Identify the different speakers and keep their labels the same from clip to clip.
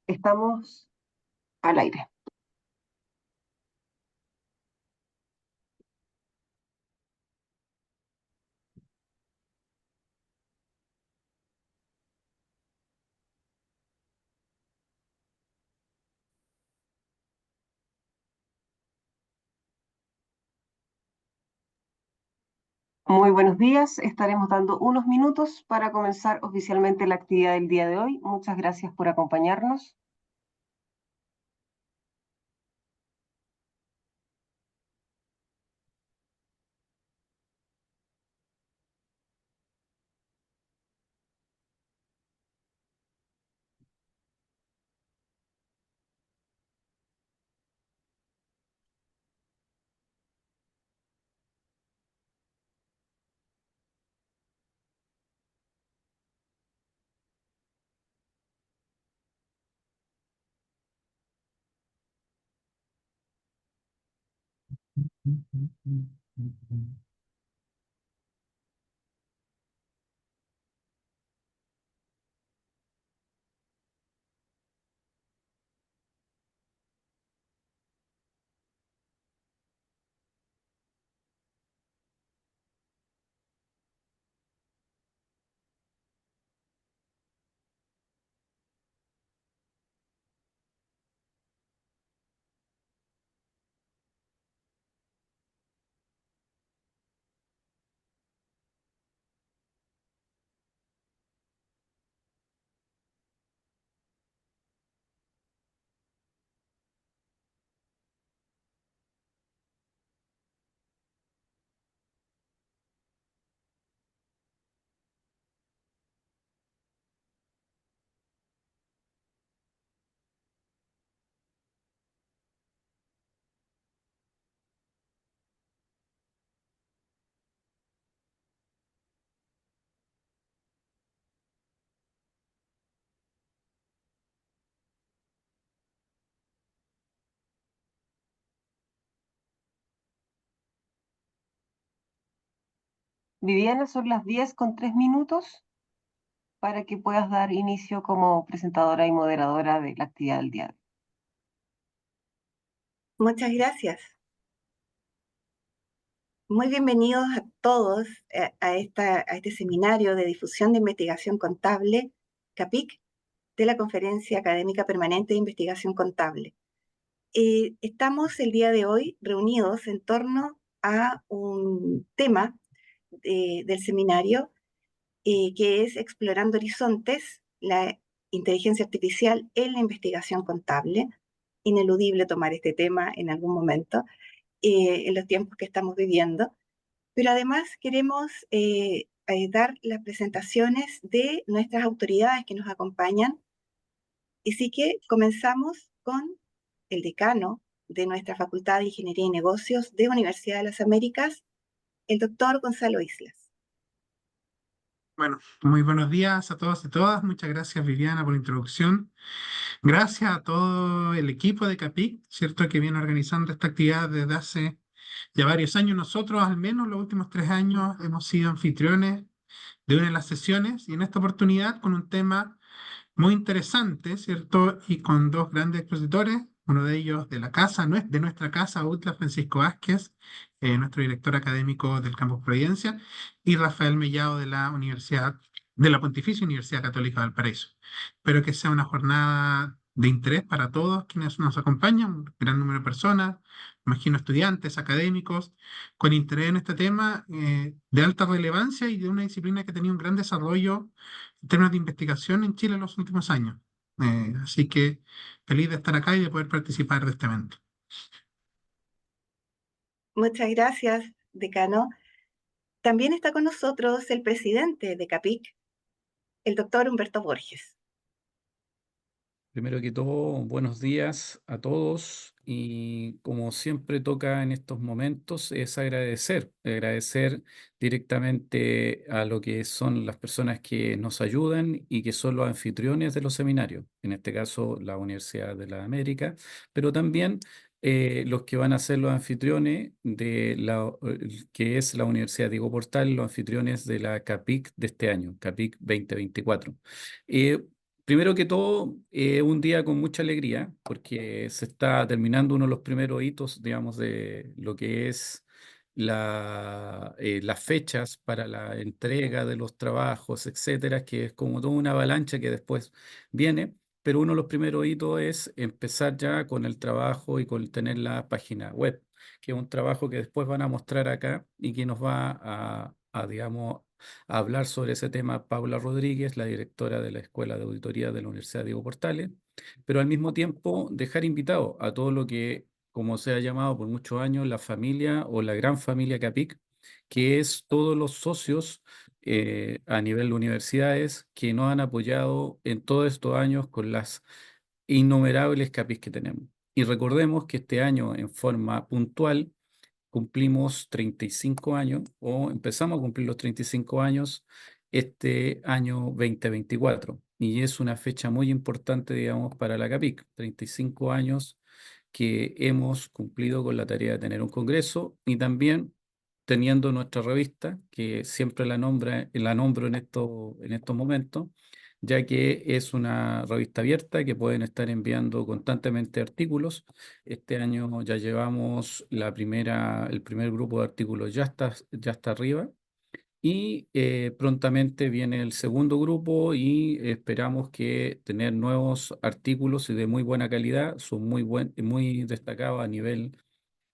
Speaker 1: Estamos al aire. Muy buenos días. Estaremos dando unos minutos para comenzar oficialmente la actividad del día de hoy. Muchas gracias por acompañarnos. Viviana, son las 10:03 para que puedas dar inicio como presentadora y moderadora de la actividad del día de hoy.
Speaker 2: Muchas gracias. Muy bienvenidos a todos a este seminario de difusión de investigación contable, CAPIC, de la Conferencia Académica Permanente de Investigación Contable. Estamos el día de hoy reunidos en torno a un tema del seminario que es Explorando Horizontes, la inteligencia artificial en la investigación contable. Ineludible tomar este tema en algún momento en los tiempos que estamos viviendo. Pero además queremos dar las presentaciones de nuestras autoridades que nos acompañan. Así que comenzamos con el decano de nuestra Facultad de Ingeniería y Negocios de Universidad de las Américas, el doctor Gonzalo Islas.
Speaker 3: Bueno, muy buenos días a todos y todas. Muchas gracias, Viviana, por la introducción. Gracias a todo el equipo de CAPIC, ¿cierto? Que viene organizando esta actividad desde hace ya varios años. Nosotros, al menos los últimos 3 años, hemos sido anfitriones de una de las sesiones y en esta oportunidad con un tema muy interesante, ¿cierto? Y con dos grandes expositores, uno de ellos de la casa, de nuestra casa, UTLA, Francisco Vázquez, nuestro director académico del Campus Providencia, y Rafael Mellado de la Universidad, de la Pontificia Universidad Católica de Valparaíso. Espero que sea una jornada de interés para todos quienes nos acompañan, un gran número de personas, imagino estudiantes, académicos, con interés en este tema de alta relevancia y de una disciplina que tenía un gran desarrollo en términos de investigación en Chile en los últimos años. Así que feliz de estar acá y de poder participar de este evento.
Speaker 2: Muchas gracias, decano. También está con nosotros el presidente de CAPIC, el doctor Humberto Borges.
Speaker 4: Primero que todo, buenos días a todos y como siempre toca en estos momentos es agradecer directamente a lo que son las personas que nos ayudan y que son los anfitriones de los seminarios, en este caso la Universidad de la América, pero también los que van a ser los anfitriones de que es la Universidad Diego Portal, los anfitriones de la CAPIC de este año, CAPIC 2024. Primero que todo, un día con mucha alegría, porque se está terminando uno de los primeros hitos, digamos, de lo que es las fechas para la entrega de los trabajos, etcétera, que es como toda una avalancha que después viene, pero uno de los primeros hitos es empezar ya con el trabajo y con tener la página web, que es un trabajo que después van a mostrar acá y que nos va digamos, a hablar sobre ese tema Paula Rodríguez, la directora de la Escuela de Auditoría de la Universidad Diego Portales, pero al mismo tiempo dejar invitado a todo lo que, como se ha llamado por muchos años, la familia o la gran familia CAPIC, que es todos los socios a nivel de universidades que nos han apoyado en todos estos años con las innumerables CAPIC que tenemos. Y recordemos que este año, en forma puntual, cumplimos 35 años o empezamos a cumplir los 35 años este año 2024. Y es una fecha muy importante, digamos, para la CAPIC. 35 años que hemos cumplido con la tarea de tener un congreso y también teniendo nuestra revista, que siempre la nombro en estos momentos, ya que es una revista abierta que pueden estar enviando constantemente artículos. Este año ya llevamos el primer grupo de artículos ya está arriba. Y prontamente viene el segundo grupo y esperamos que tener nuevos artículos y de muy buena calidad, son muy destacados a nivel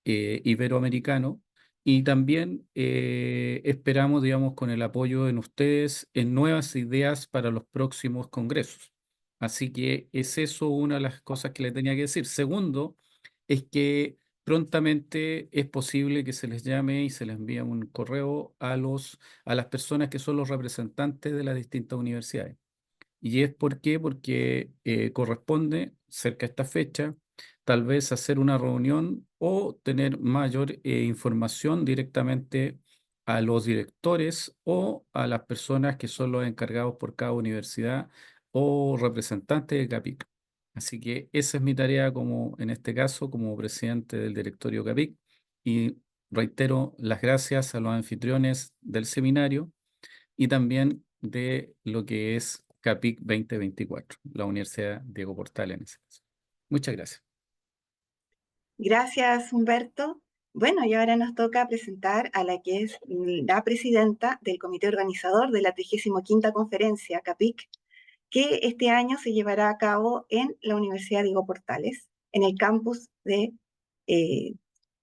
Speaker 4: iberoamericano. Y también esperamos, digamos, con el apoyo en ustedes en nuevas ideas para los próximos congresos. Así que es eso una de las cosas que le tenía que decir. Segundo, es que prontamente es posible que se les llame y se les envíe un correo a las personas que son los representantes de las distintas universidades. ¿Y es por qué? Porque corresponde, cerca de esta fecha, tal vez hacer una reunión o tener mayor información directamente a los directores o a las personas que son los encargados por cada universidad o representantes de CAPIC. Así que esa es mi tarea como, en este caso, como presidente del directorio CAPIC. Y reitero las gracias a los anfitriones del seminario y también de lo que es CAPIC 2024, la Universidad Diego Portales en ese caso. Muchas gracias.
Speaker 2: Gracias, Humberto. Bueno, y ahora nos toca presentar a la que es la presidenta del comité organizador de la 35ª conferencia CAPIC, que este año se llevará a cabo en la Universidad Diego Portales, en el campus de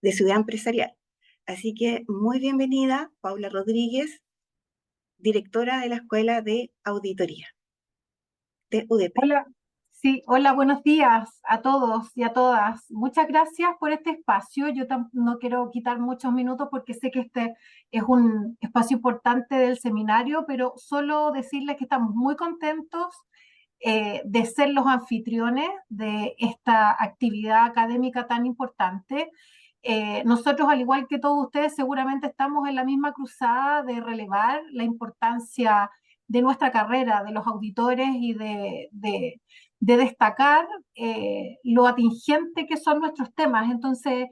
Speaker 2: Ciudad Empresarial. Así que muy bienvenida, Paula Rodríguez, directora de la Escuela de Auditoría de UDP.
Speaker 5: Hola, sí, hola, buenos días a todos y a todas. Muchas gracias por este espacio. Yo no quiero quitar muchos minutos porque sé que este es un espacio importante del seminario, pero solo decirles que estamos muy contentos de ser los anfitriones de esta actividad académica tan importante. Nosotros, al igual que todos ustedes, seguramente estamos en la misma cruzada de relevar la importancia de nuestra carrera, de los auditores y de destacar lo atingente que son nuestros temas. Entonces,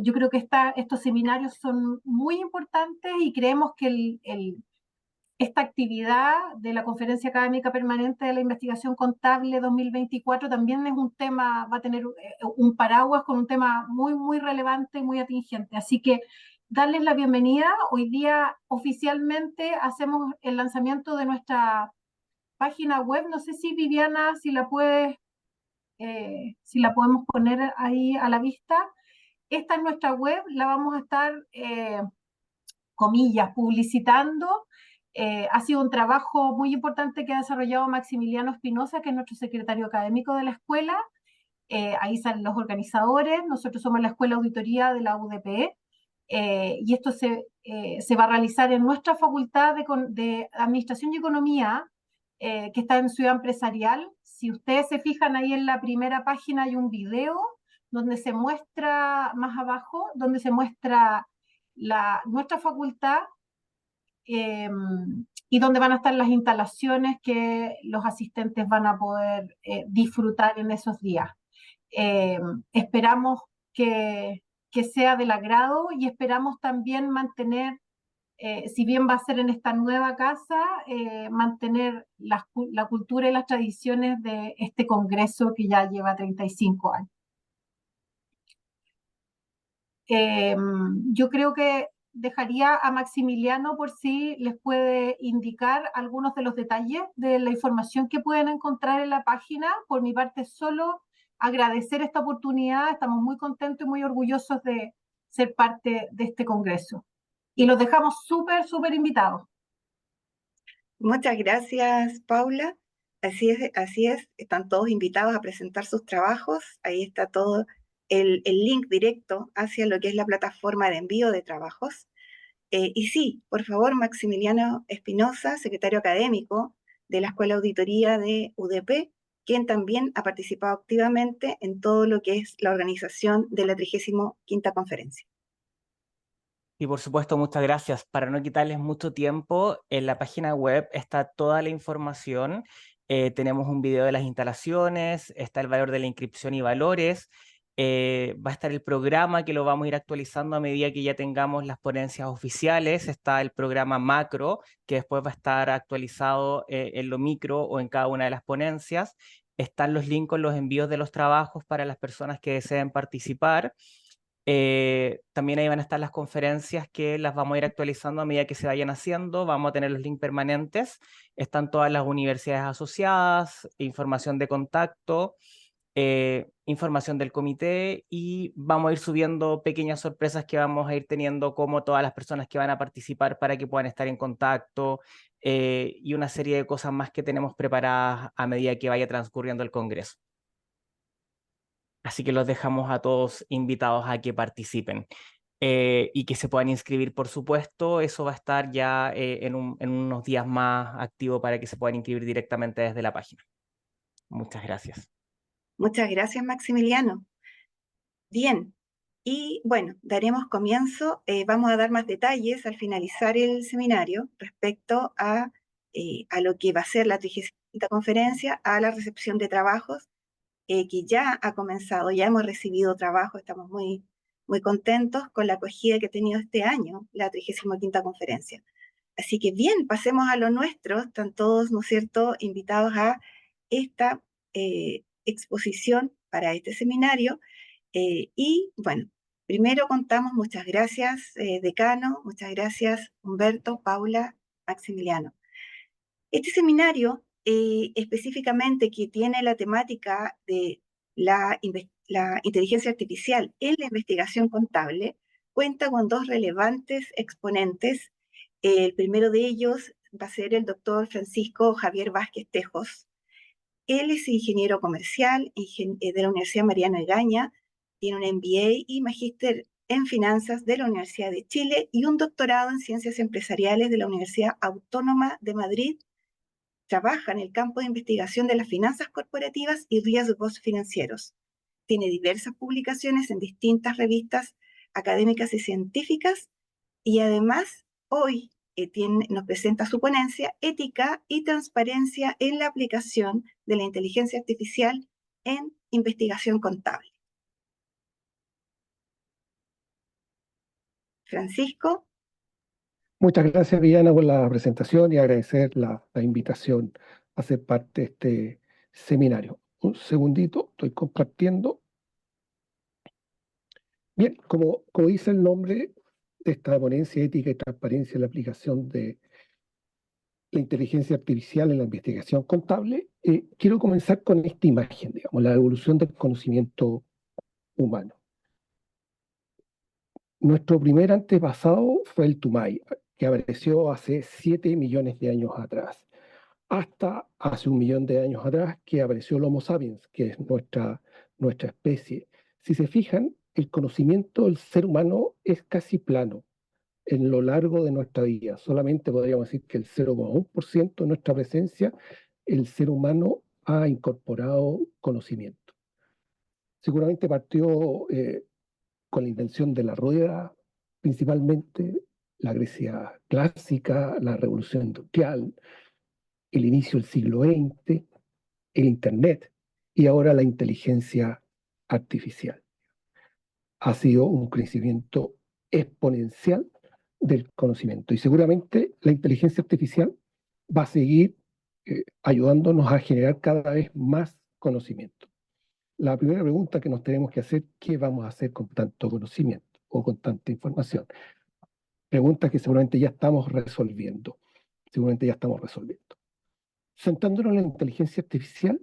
Speaker 5: yo creo que estos seminarios son muy importantes y creemos que esta actividad de la Conferencia Académica Permanente de la Investigación Contable 2024 también es un tema, va a tener un paraguas con un tema muy, muy relevante y muy atingente. Así que darles la bienvenida. Hoy día oficialmente hacemos el lanzamiento de nuestra página web. No sé si Viviana, si la podemos poner ahí a la vista. Esta es nuestra web, la vamos a estar, comillas, publicitando. Ha sido un trabajo muy importante que ha desarrollado Maximiliano Espinosa, que es nuestro secretario académico de la escuela. Ahí salen los organizadores. Nosotros somos la Escuela de Auditoría de la UDP. Y esto se va a realizar en nuestra Facultad de Administración y Economía, que está en Ciudad Empresarial. Si ustedes se fijan ahí en la primera página hay un video donde se muestra, más abajo, donde se muestra nuestra facultad, y donde van a estar las instalaciones que los asistentes van a poder disfrutar en esos días. Esperamos que sea del agrado y esperamos también mantener si bien va a ser en esta nueva casa, mantener la cultura y las tradiciones de este congreso que ya lleva 35 años. Yo creo que dejaría a Maximiliano por si les puede indicar algunos de los detalles de la información que pueden encontrar en la página. Por mi parte, solo agradecer esta oportunidad. Estamos muy contentos y muy orgullosos de ser parte de este congreso. Y los dejamos súper, súper invitados.
Speaker 2: Muchas gracias, Paula. Así es, están todos invitados a presentar sus trabajos. Ahí está todo el link directo hacia lo que es la plataforma de envío de trabajos. Y sí, por favor, Maximiliano Espinosa, secretario académico de la Escuela de Auditoría de UDP, quien también ha participado activamente en todo lo que es la organización de la 35ª conferencia.
Speaker 6: Y por supuesto, muchas gracias. Para no quitarles mucho tiempo, en la página web está toda la información. Tenemos un video de las instalaciones, está el valor de la inscripción y valores. Va a estar el programa que lo vamos a ir actualizando a medida que ya tengamos las ponencias oficiales. Está el programa macro, que después va a estar actualizado en lo micro o en cada una de las ponencias. Están los links con los envíos de los trabajos para las personas que deseen participar. También ahí van a estar las conferencias que las vamos a ir actualizando a medida que se vayan haciendo. Vamos a tener los links permanentes. Están todas las universidades asociadas, información de contacto, información del comité, y vamos a ir subiendo pequeñas sorpresas que vamos a ir teniendo, como todas las personas que van a participar para que puedan estar en contacto, y una serie de cosas más que tenemos preparadas a medida que vaya transcurriendo el congreso. Así que los dejamos a todos invitados a que participen y que se puedan inscribir, por supuesto. Eso va a estar ya en unos días más activo para que se puedan inscribir directamente desde la página. Muchas gracias.
Speaker 2: Muchas gracias, Maximiliano. Bien, y bueno, daremos comienzo. Vamos a dar más detalles al finalizar el seminario respecto a lo que va a ser la 35ª conferencia, a la recepción de trabajos, que ya ha comenzado, ya hemos recibido trabajo, estamos muy, muy contentos con la acogida que ha tenido este año la 35ª conferencia. Así que bien, pasemos a lo nuestro. Están todos, ¿no es cierto?, invitados a esta exposición para este seminario. Y bueno, primero contamos, muchas gracias, decano, muchas gracias, Humberto, Paula, Maximiliano. Este seminario, específicamente, que tiene la temática de la inteligencia artificial en la investigación contable, cuenta con dos relevantes exponentes. El primero de ellos va a ser el doctor Francisco Javier Vázquez Tejos. Él es ingeniero comercial de la Universidad Mariano Egaña, tiene un MBA y magíster en finanzas de la Universidad de Chile y un doctorado en ciencias empresariales de la Universidad Autónoma de Madrid. Trabaja en el campo de investigación de las finanzas corporativas y riesgos financieros. Tiene diversas publicaciones en distintas revistas académicas y científicas, y además hoy nos presenta su ponencia Ética y transparencia en la aplicación de la inteligencia artificial en investigación contable. Francisco.
Speaker 7: Muchas gracias, Viviana, por la presentación y agradecer la invitación a ser parte de este seminario. Un segundito, estoy compartiendo. Bien, como dice el nombre de esta ponencia, Ética y transparencia en la aplicación de la inteligencia artificial en la investigación contable, quiero comenzar con esta imagen, digamos, la evolución del conocimiento humano. Nuestro primer antepasado fue el Tumay, que apareció hace 7 millones de años atrás, hasta hace 1 millón de años atrás que apareció el Homo sapiens, que es nuestra especie. Si se fijan, el conocimiento del ser humano es casi plano en lo largo de nuestra vida. Solamente podríamos decir que el 0,1% de nuestra presencia, el ser humano ha incorporado conocimiento. Seguramente partió con la invención de la rueda, principalmente la Grecia clásica, la revolución industrial, el inicio del siglo XX, el Internet y ahora la inteligencia artificial. Ha sido un crecimiento exponencial del conocimiento. Y seguramente la inteligencia artificial va a seguir ayudándonos a generar cada vez más conocimiento. La primera pregunta que nos tenemos que hacer, ¿qué vamos a hacer con tanto conocimiento o con tanta información? Pregunta que seguramente ya estamos resolviendo. Seguramente ya estamos resolviendo. Sentándonos en la inteligencia artificial,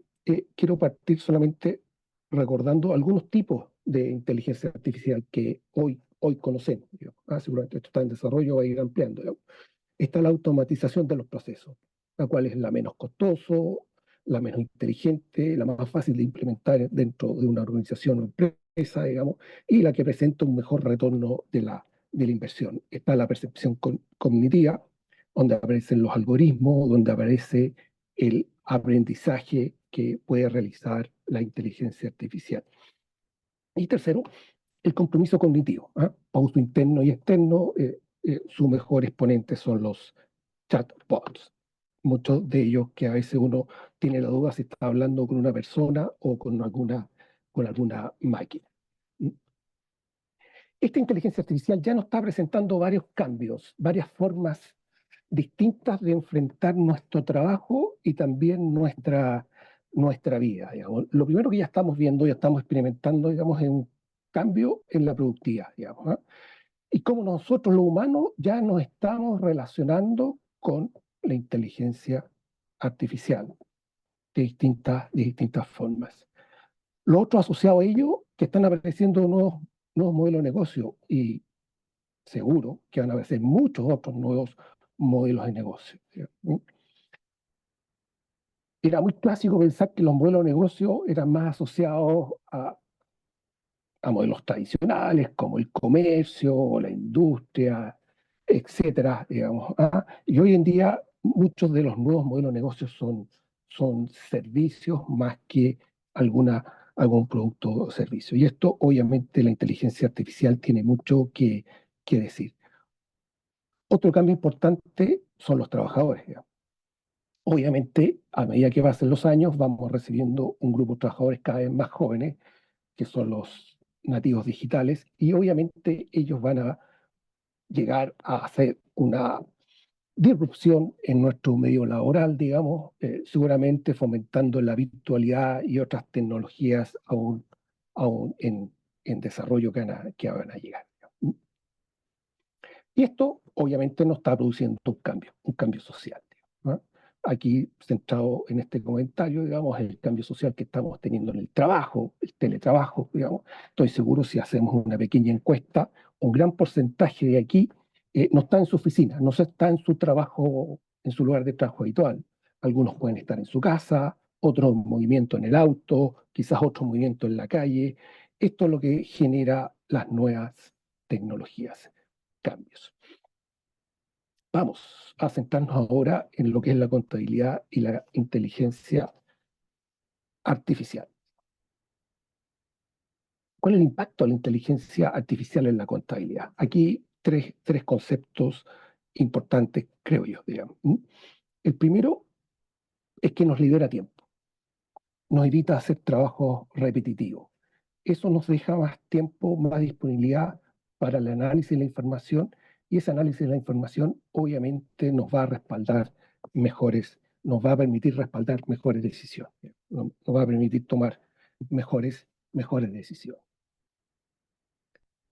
Speaker 7: quiero partir solamente recordando algunos tipos de inteligencia artificial que hoy conocemos. Seguramente esto está en desarrollo, va a ir ampliando. Digamos. Está la automatización de los procesos, la cual es la menos costoso, la menos inteligente, la más fácil de implementar dentro de una organización o empresa, digamos, y la que presenta un mejor retorno de la inversión. Está la percepción cognitiva, donde aparecen los algoritmos, donde aparece el aprendizaje que puede realizar la inteligencia artificial. Y tercero, el compromiso cognitivo, para uso interno y externo. Su mejor exponente son los chatbots. Muchos de ellos que a veces uno tiene la duda si está hablando con una persona o con alguna máquina. Esta inteligencia artificial ya nos está presentando varios cambios, varias formas distintas de enfrentar nuestro trabajo y también nuestra vida. Digamos. Lo primero que ya estamos viendo, ya estamos experimentando, digamos, es un cambio en la productividad, digamos, y cómo nosotros los humanos ya nos estamos relacionando con la inteligencia artificial de distintas formas. Lo otro asociado a ello, que están apareciendo nuevos modelos de negocio y seguro que van a aparecer muchos otros nuevos modelos de negocio. Era muy clásico pensar que los modelos de negocio eran más asociados a modelos tradicionales como el comercio o la industria, etcétera, digamos. Y hoy en día muchos de los nuevos modelos de negocio son servicios más que algún producto o servicio. Y esto, obviamente, la inteligencia artificial tiene mucho que decir. Otro cambio importante son los trabajadores, digamos. Obviamente, a medida que pasen los años, vamos recibiendo un grupo de trabajadores cada vez más jóvenes, que son los nativos digitales, y obviamente ellos van a llegar a hacer una disrupción en nuestro medio laboral, digamos, seguramente fomentando la virtualidad y otras tecnologías aún en desarrollo que van a llegar. Y esto obviamente nos está produciendo un cambio social. ¿No? Aquí, centrado en este comentario, digamos, el cambio social que estamos teniendo en el trabajo, el teletrabajo, digamos. Estoy seguro si hacemos una pequeña encuesta, un gran porcentaje de aquí no está en su oficina, no está en su trabajo, en su lugar de trabajo habitual. Algunos pueden estar en su casa, otros movimiento en el auto, quizás otro movimiento en la calle. Esto es lo que genera las nuevas tecnologías, cambios. Vamos a centrarnos ahora en lo que es la contabilidad y la inteligencia artificial. ¿Cuál es el impacto de la inteligencia artificial en la contabilidad? Aquí tres conceptos importantes, creo yo, digamos. El primero es que nos libera tiempo, nos evita hacer trabajos repetitivos. Eso nos deja más tiempo, más disponibilidad para el análisis de la información, y ese análisis de la información obviamente nos va a permitir respaldar mejores decisiones, nos va a permitir tomar mejores decisiones.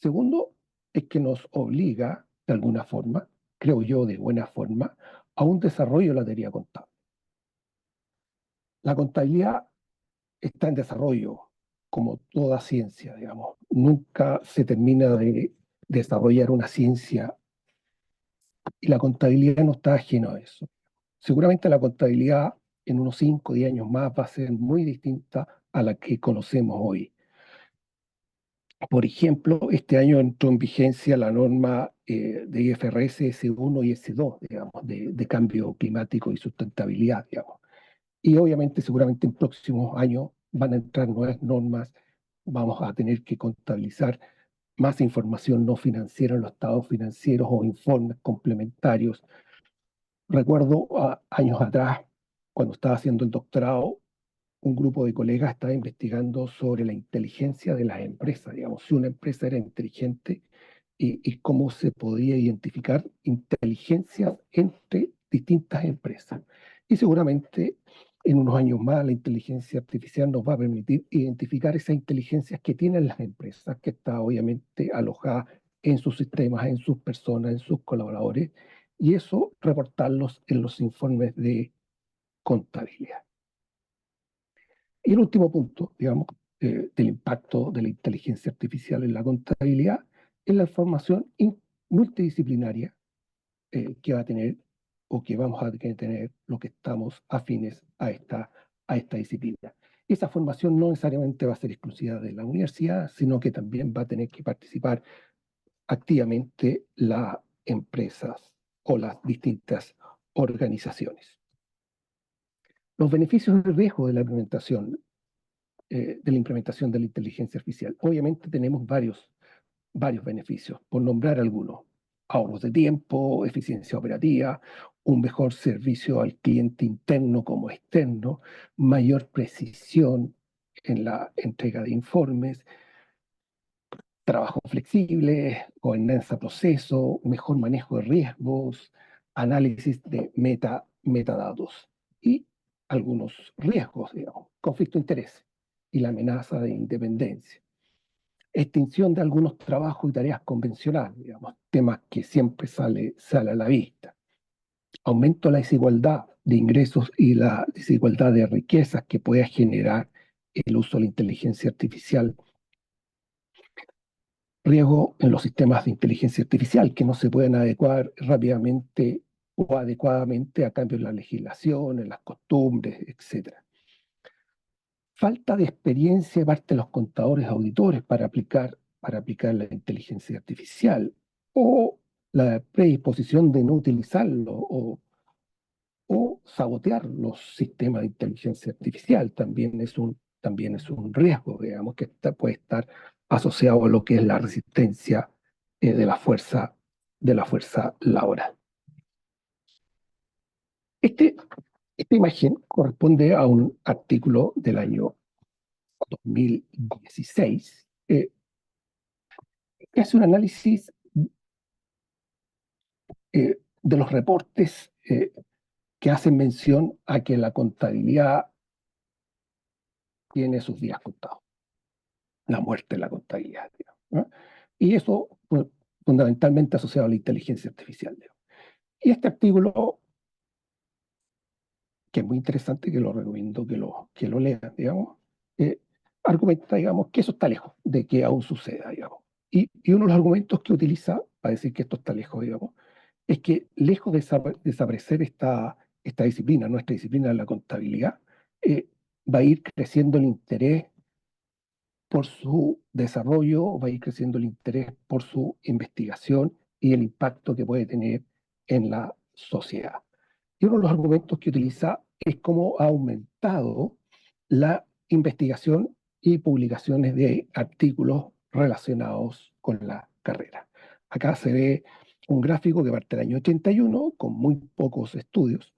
Speaker 7: Segundo, es que nos obliga, de alguna forma, creo yo de buena forma, a un desarrollo de la teoría contable. La contabilidad está en desarrollo, como toda ciencia, digamos. Nunca se termina de desarrollar una ciencia y la contabilidad no está ajeno a eso. Seguramente la contabilidad en unos 5 o 10 años más va a ser muy distinta a la que conocemos hoy. Por ejemplo, este año entró en vigencia la norma de IFRS S1 y S2, digamos, de cambio climático y sustentabilidad, digamos. Y obviamente, seguramente en próximos años van a entrar nuevas normas, vamos a tener que contabilizar más información no financiera en los estados financieros o informes complementarios. Recuerdo años atrás, cuando estaba haciendo el doctorado, un grupo de colegas estaba investigando sobre la inteligencia de las empresas. Digamos, si una empresa era inteligente y cómo se podía identificar inteligencias entre distintas empresas. Y seguramente en unos años más la inteligencia artificial nos va a permitir identificar esas inteligencias que tienen las empresas, que está obviamente alojada en sus sistemas, en sus personas, en sus colaboradores, y eso reportarlos en los informes de contabilidad. Y el último punto, digamos, del impacto de la inteligencia artificial en la contabilidad es la formación multidisciplinaria que va a tener o que vamos a tener los que estamos afines a esta disciplina. Esa formación no necesariamente va a ser exclusiva de la universidad, sino que también va a tener que participar activamente las empresas o las distintas organizaciones. Los beneficios y riesgos de la implementación de la inteligencia artificial. Obviamente tenemos varios beneficios, por nombrar algunos. Ahorros de tiempo, eficiencia operativa, un mejor servicio al cliente interno como externo, mayor precisión en la entrega de informes, trabajo flexible, gobernanza proceso, mejor manejo de riesgos, análisis de metadatos y algunos riesgos, digamos, conflicto de interés y la amenaza de independencia. Extinción de algunos trabajos y tareas convencionales, digamos, temas que siempre sale a la vista. Aumento de la desigualdad de ingresos y la desigualdad de riquezas que pueda generar el uso de la inteligencia artificial. Riesgo en los sistemas de inteligencia artificial que no se pueden adecuar rápidamente o adecuadamente a cambios en la legislación, en las costumbres, etc. Falta de experiencia de parte de los contadores auditores para aplicar la inteligencia artificial o la predisposición de no utilizarlo o sabotear los sistemas de inteligencia artificial también es un riesgo, digamos, que puede estar asociado a lo que es la resistencia de la fuerza laboral. Esta imagen corresponde a un artículo del año 2016 que hace un análisis de los reportes que hacen mención a que la contabilidad tiene sus días contados, la muerte de la contabilidad, digamos, ¿no? Y eso fundamentalmente asociado a la inteligencia artificial, digamos. Y este artículo, que es muy interesante, que lo recomiendo que lo lean, digamos, argumenta, digamos, que eso está lejos de que aún suceda, digamos. Y uno de los argumentos que utiliza para decir que esto está lejos, digamos, es que lejos de desaparecer esta disciplina, nuestra disciplina de la contabilidad, va a ir creciendo el interés por su desarrollo, va a ir creciendo el interés por su investigación y el impacto que puede tener en la sociedad. Y uno de los argumentos que utiliza es cómo ha aumentado la investigación y publicaciones de artículos relacionados con la carrera. Acá se ve un gráfico que parte del año 81 con muy pocos estudios,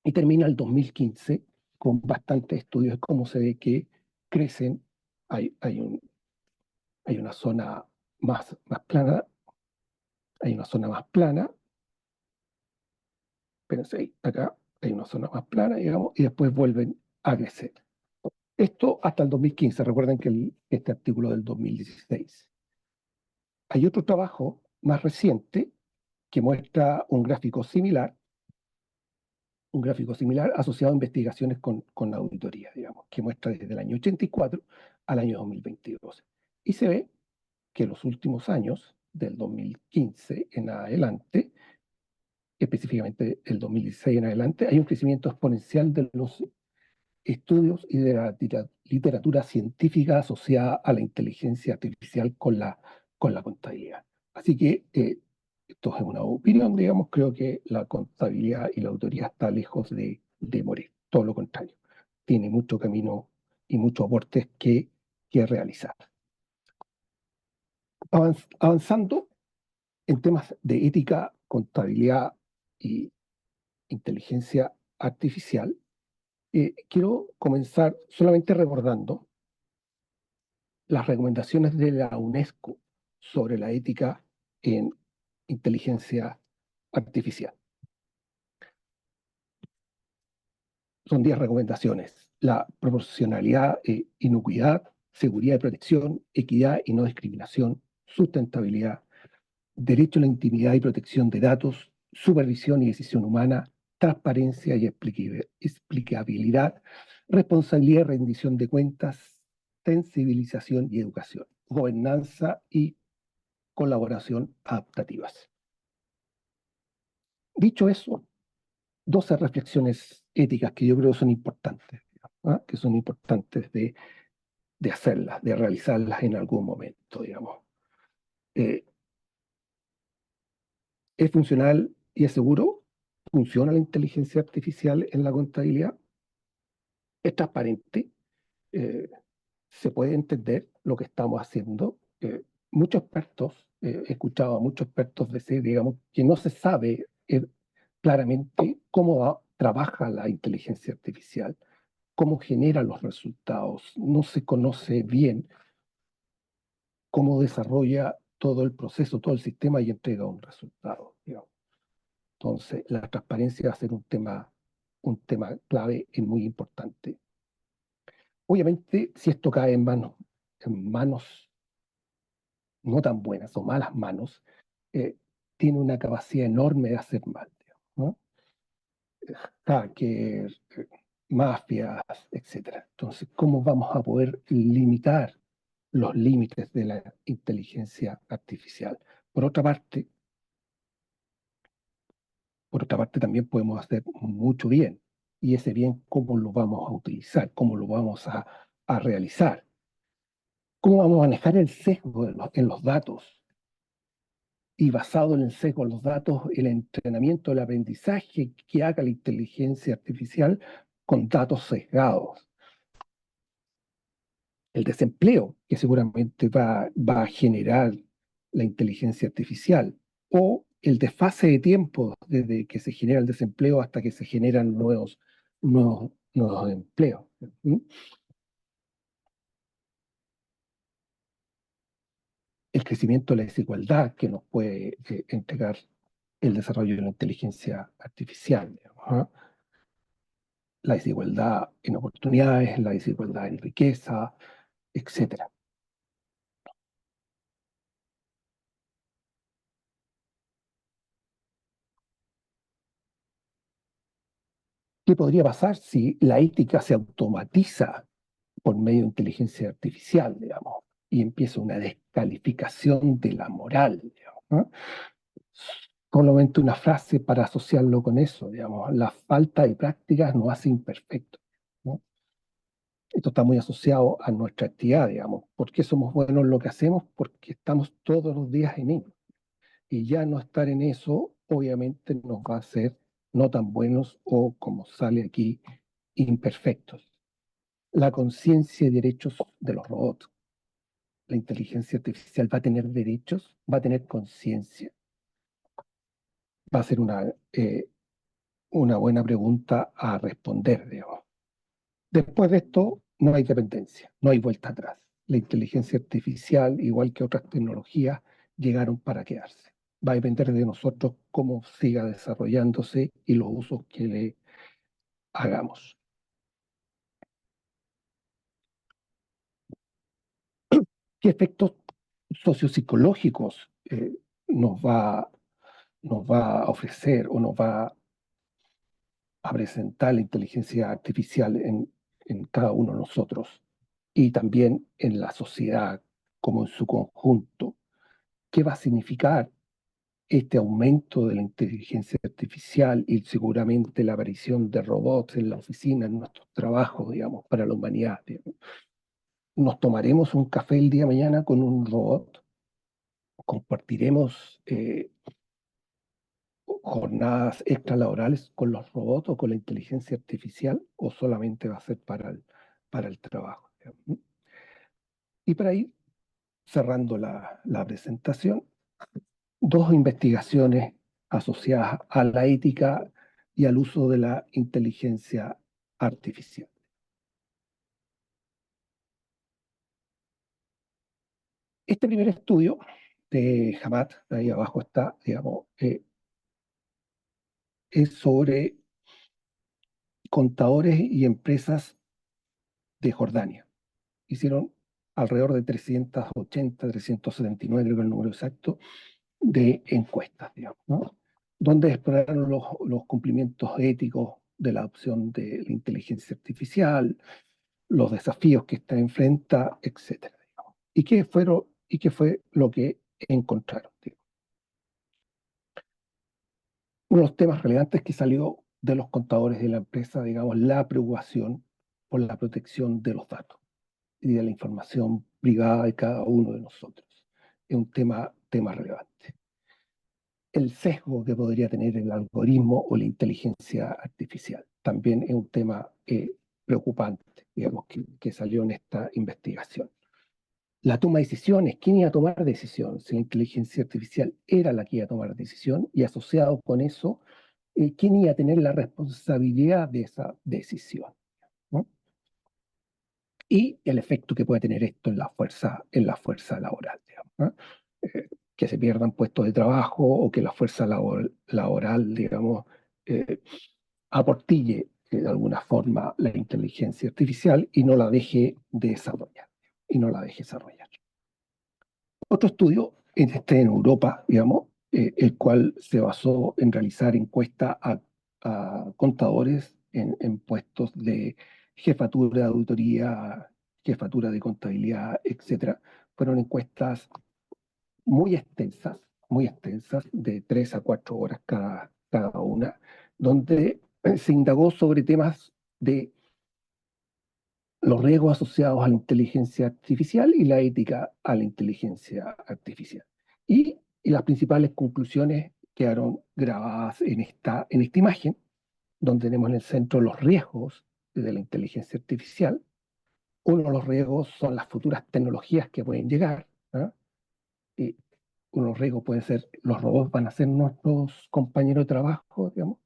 Speaker 7: y termina el 2015 con bastantes estudios de cómo se ve que crecen. Hay una zona más plana, Espérense, acá hay una zona más plana, digamos, y después vuelven a crecer. Esto hasta el 2015, recuerden que este artículo del 2016. Hay otro trabajo más reciente que muestra un gráfico similar asociado a investigaciones con auditoría, digamos, que muestra desde el año 84 al año 2022. Y se ve que en los últimos años, del 2015 en adelante, específicamente el 2016 en adelante, hay un crecimiento exponencial de los estudios y de la literatura científica asociada a la inteligencia artificial con la contabilidad. Así que esto es una opinión, digamos, creo que la contabilidad y la auditoría está lejos de morir, todo lo contrario. Tiene mucho camino y muchos aportes que realizar. Avanzando en temas de ética, contabilidad y inteligencia artificial, quiero comenzar solamente recordando las recomendaciones de la UNESCO sobre la ética en inteligencia artificial. Son 10 recomendaciones: la proporcionalidad e inocuidad, seguridad y protección, equidad y no discriminación, sustentabilidad, derecho a la intimidad y protección de datos, supervisión y decisión humana, transparencia y explicabilidad, responsabilidad y rendición de cuentas, sensibilización y educación, gobernanza y colaboración adaptativas. Dicho eso, 12 reflexiones éticas que yo creo son importantes, ¿ah? Que son importantes de hacerlas, de realizarlas en algún momento, digamos. ¿Es funcional y es seguro? ¿Funciona la inteligencia artificial en la contabilidad? ¿Es transparente? Eh, ¿Se puede entender lo que estamos haciendo? Muchos expertos, he escuchado a muchos expertos decir, digamos, que no se sabe claramente cómo trabaja la inteligencia artificial, cómo genera los resultados, no se conoce bien cómo desarrolla todo el proceso, todo el sistema y entrega un resultado, digamos. Entonces, la transparencia va a ser un tema clave y muy importante. Obviamente, si esto cae en manos no tan buenas o malas manos, tiene una capacidad enorme de hacer mal, digamos, ¿no? Hackers, mafias, etc. Entonces, ¿cómo vamos a poder limitar los límites de la inteligencia artificial? Por otra parte, también podemos hacer mucho bien. Y ese bien, ¿cómo lo vamos a utilizar? ¿Cómo lo vamos a realizar? ¿Cómo vamos a manejar el sesgo en los datos? Y basado en el sesgo de los datos, el entrenamiento, el aprendizaje que haga la inteligencia artificial con datos sesgados. El desempleo que seguramente va a generar la inteligencia artificial, o el desfase de tiempo desde que se genera el desempleo hasta que se generan nuevos empleos. ¿Mm? El crecimiento de la desigualdad que nos puede entregar el desarrollo de la inteligencia artificial, digamos, ¿ah? La desigualdad en oportunidades, la desigualdad en riqueza, etc. ¿Qué podría pasar si la ética se automatiza por medio de inteligencia artificial, digamos, y empieza una descalificación de la moral, digamos, ¿no? Solamente una frase para asociarlo con eso, digamos, la falta de prácticas nos hace imperfectos, ¿no? Esto está muy asociado a nuestra actividad, digamos. ¿Por qué somos buenos en lo que hacemos? Porque estamos todos los días en ello. Y ya no estar en eso, obviamente, nos va a hacer no tan buenos o, como sale aquí, imperfectos. La conciencia y derechos de los robots. La inteligencia artificial va a tener derechos, va a tener conciencia. Va a ser una buena pregunta a responder, digamos. Después de esto, no hay dependencia, no hay vuelta atrás. La inteligencia artificial, igual que otras tecnologías, llegaron para quedarse. Va a depender de nosotros cómo siga desarrollándose y los usos que le hagamos. ¿Qué efectos sociopsicológicos nos va a ofrecer o nos va a presentar la inteligencia artificial en cada uno de nosotros y también en la sociedad como en su conjunto? ¿Qué va a significar este aumento de la inteligencia artificial y seguramente la aparición de robots en la oficina, en nuestros trabajos, digamos, para la humanidad, digamos? ¿Nos tomaremos un café el día de mañana con un robot? ¿Compartiremos jornadas extralaborales con los robots o con la inteligencia artificial, o solamente va a ser para el trabajo, digamos? Y para ir cerrando la presentación, 2 investigaciones asociadas a la ética y al uso de la inteligencia artificial. Este primer estudio de Hamad, ahí abajo está, digamos, es sobre contadores y empresas de Jordania. Hicieron alrededor de 380, 379, creo que es el número exacto, de encuestas, digamos, ¿no? Donde exploraron los cumplimientos éticos de la adopción de la inteligencia artificial, los desafíos que esta enfrenta, etcétera, digamos. ¿Y qué fue lo que encontraron? Digamos? Uno de los temas relevantes que salió de los contadores de la empresa, digamos, la preocupación por la protección de los datos y de la información privada de cada uno de nosotros. Es un tema relevante. El sesgo que podría tener el algoritmo o la inteligencia artificial también es un tema preocupante, digamos, que salió en esta investigación. La toma de decisiones, ¿quién iba a tomar decisión? Si la inteligencia artificial era la que iba a tomar decisión, y asociado con eso, ¿quién iba a tener la responsabilidad de esa decisión? ¿No? Y el efecto que puede tener esto en la fuerza laboral, digamos, ¿no? Que se pierdan puestos de trabajo o que la fuerza laboral, digamos, aportille de alguna forma la inteligencia artificial y no la deje desarrollar. Otro estudio, en Europa, digamos, el cual se basó en realizar encuestas a contadores en puestos de jefatura de auditoría, jefatura de contabilidad, etcétera. Fueron encuestas muy extensas, de 3 a 4 horas cada una, donde se indagó sobre temas de los riesgos asociados a la inteligencia artificial y la ética a la inteligencia artificial. Y las principales conclusiones quedaron grabadas en esta imagen, donde tenemos en el centro los riesgos de la inteligencia artificial. Uno de los riesgos son las futuras tecnologías que pueden llegar, ¿no? Y uno de los riesgos puede ser, los robots van a ser nuestros compañeros de trabajo, digamos.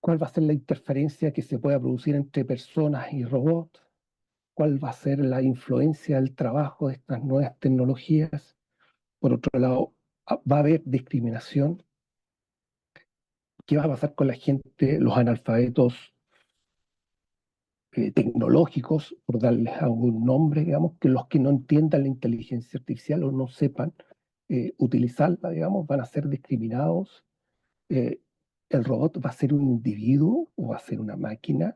Speaker 7: ¿Cuál va a ser la interferencia que se pueda producir entre personas y robots? ¿Cuál va a ser la influencia del trabajo de estas nuevas tecnologías? Por otro lado, va a haber discriminación. ¿Qué va a pasar con la gente, los analfabetos tecnológicos, por darles algún nombre, digamos, que los que no entiendan la inteligencia artificial o no sepan utilizarla, digamos, van a ser discriminados? ¿El robot va a ser un individuo o va a ser una máquina?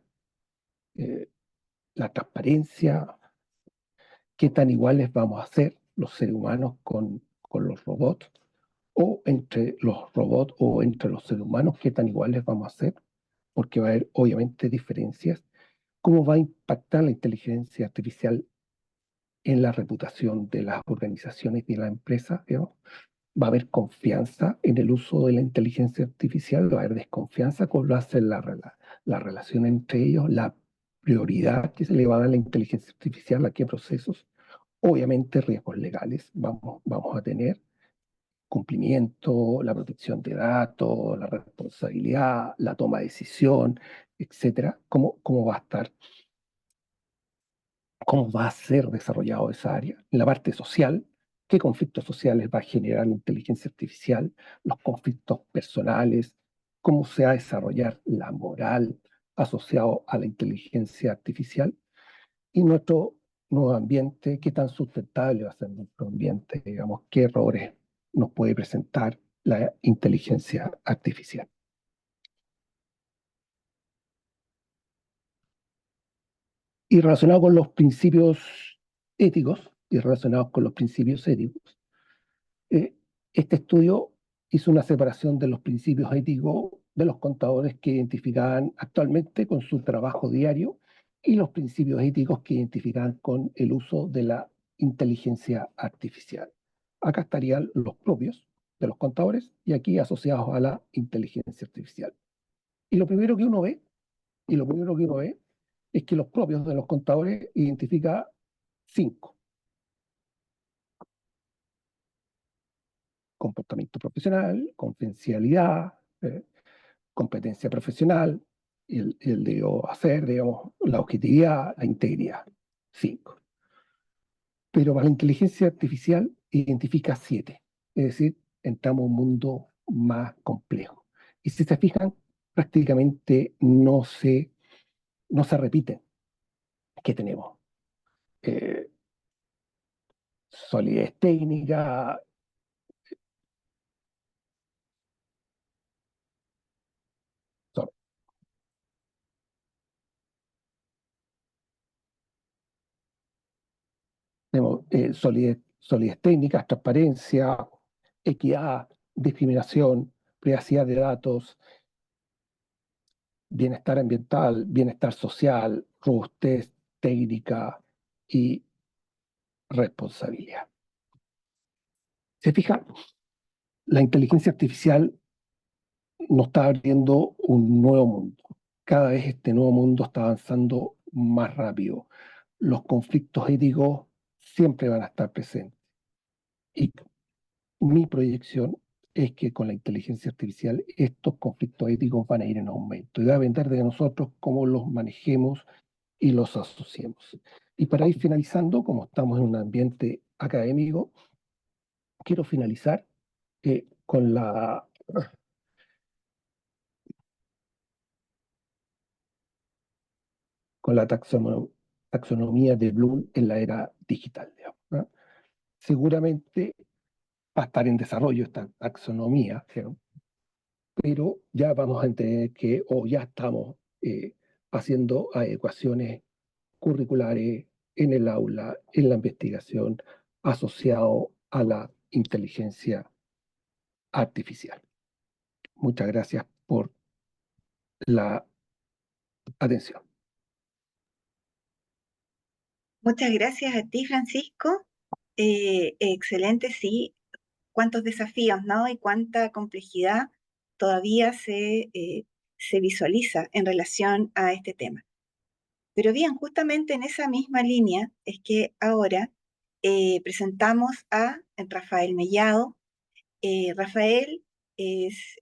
Speaker 7: La transparencia, ¿qué tan iguales vamos a ser los seres humanos con los robots? O entre los robots o entre los seres humanos, ¿qué tan iguales vamos a ser? Porque va a haber obviamente diferencias. ¿Cómo va a impactar la inteligencia artificial en la reputación de las organizaciones y de las empresas? ¿Digamos? ¿Va a haber confianza en el uso de la inteligencia artificial? ¿Va a haber desconfianza? ¿Cuál va a ser la relación entre ellos? ¿La prioridad que se le va a dar a la inteligencia artificial? ¿A qué procesos? Obviamente riesgos legales vamos a tener, cumplimiento, la protección de datos, la responsabilidad, la toma de decisión, etcétera. ¿Cómo va a estar? ¿Cómo va a ser desarrollado esa área? En la parte social, ¿qué conflictos sociales va a generar la inteligencia artificial? Los conflictos personales, ¿cómo se va a desarrollar la moral asociado a la inteligencia artificial? Y nuestro nuevo ambiente, ¿qué tan sustentable va a ser nuestro ambiente? Digamos, ¿qué errores nos puede presentar la inteligencia artificial? Y relacionado con los principios éticos, este estudio hizo una separación de los principios éticos de los contadores que identificaban actualmente con su trabajo diario y los principios éticos que identificaban con el uso de la inteligencia artificial. Acá estarían los propios de los contadores y aquí asociados a la inteligencia artificial. Y lo primero que uno ve es que los propios de los contadores identifica 5. Comportamiento profesional, confidencialidad, competencia profesional, el de hacer, digamos, la objetividad, la integridad. 5. Pero para la inteligencia artificial identifica 7. Es decir, entramos a un mundo más complejo. Y si se fijan, prácticamente no se repiten. ¿Qué tenemos? Eh, Solidez técnica, so- tenemos solidez técnica, transparencia, equidad, discriminación, privacidad de datos, bienestar ambiental, bienestar social, robustez técnica y responsabilidad. ¿Se fijan? La inteligencia artificial nos está abriendo un nuevo mundo. Cada vez este nuevo mundo está avanzando más rápido. Los conflictos éticos siempre van a estar presentes. Y mi proyección es que con la inteligencia artificial estos conflictos éticos van a ir en aumento y va a depender de nosotros cómo los manejemos y los asociemos. Y para ir finalizando, como estamos en un ambiente académico, quiero finalizar con la taxonomía de Bloom en la era digital, digamos, ¿no? Seguramente va a estar en desarrollo esta taxonomía, ¿no? Pero ya vamos a entender que, o ya estamos haciendo adecuaciones curriculares en el aula, en la investigación, asociado a la inteligencia artificial. Muchas gracias por la atención.
Speaker 2: Muchas gracias a ti, Francisco. Excelente, sí. Cuántos desafíos, ¿no? Y cuánta complejidad todavía se visualiza en relación a este tema. Pero bien, justamente en esa misma línea es que ahora presentamos a Rafael Mellado. Rafael es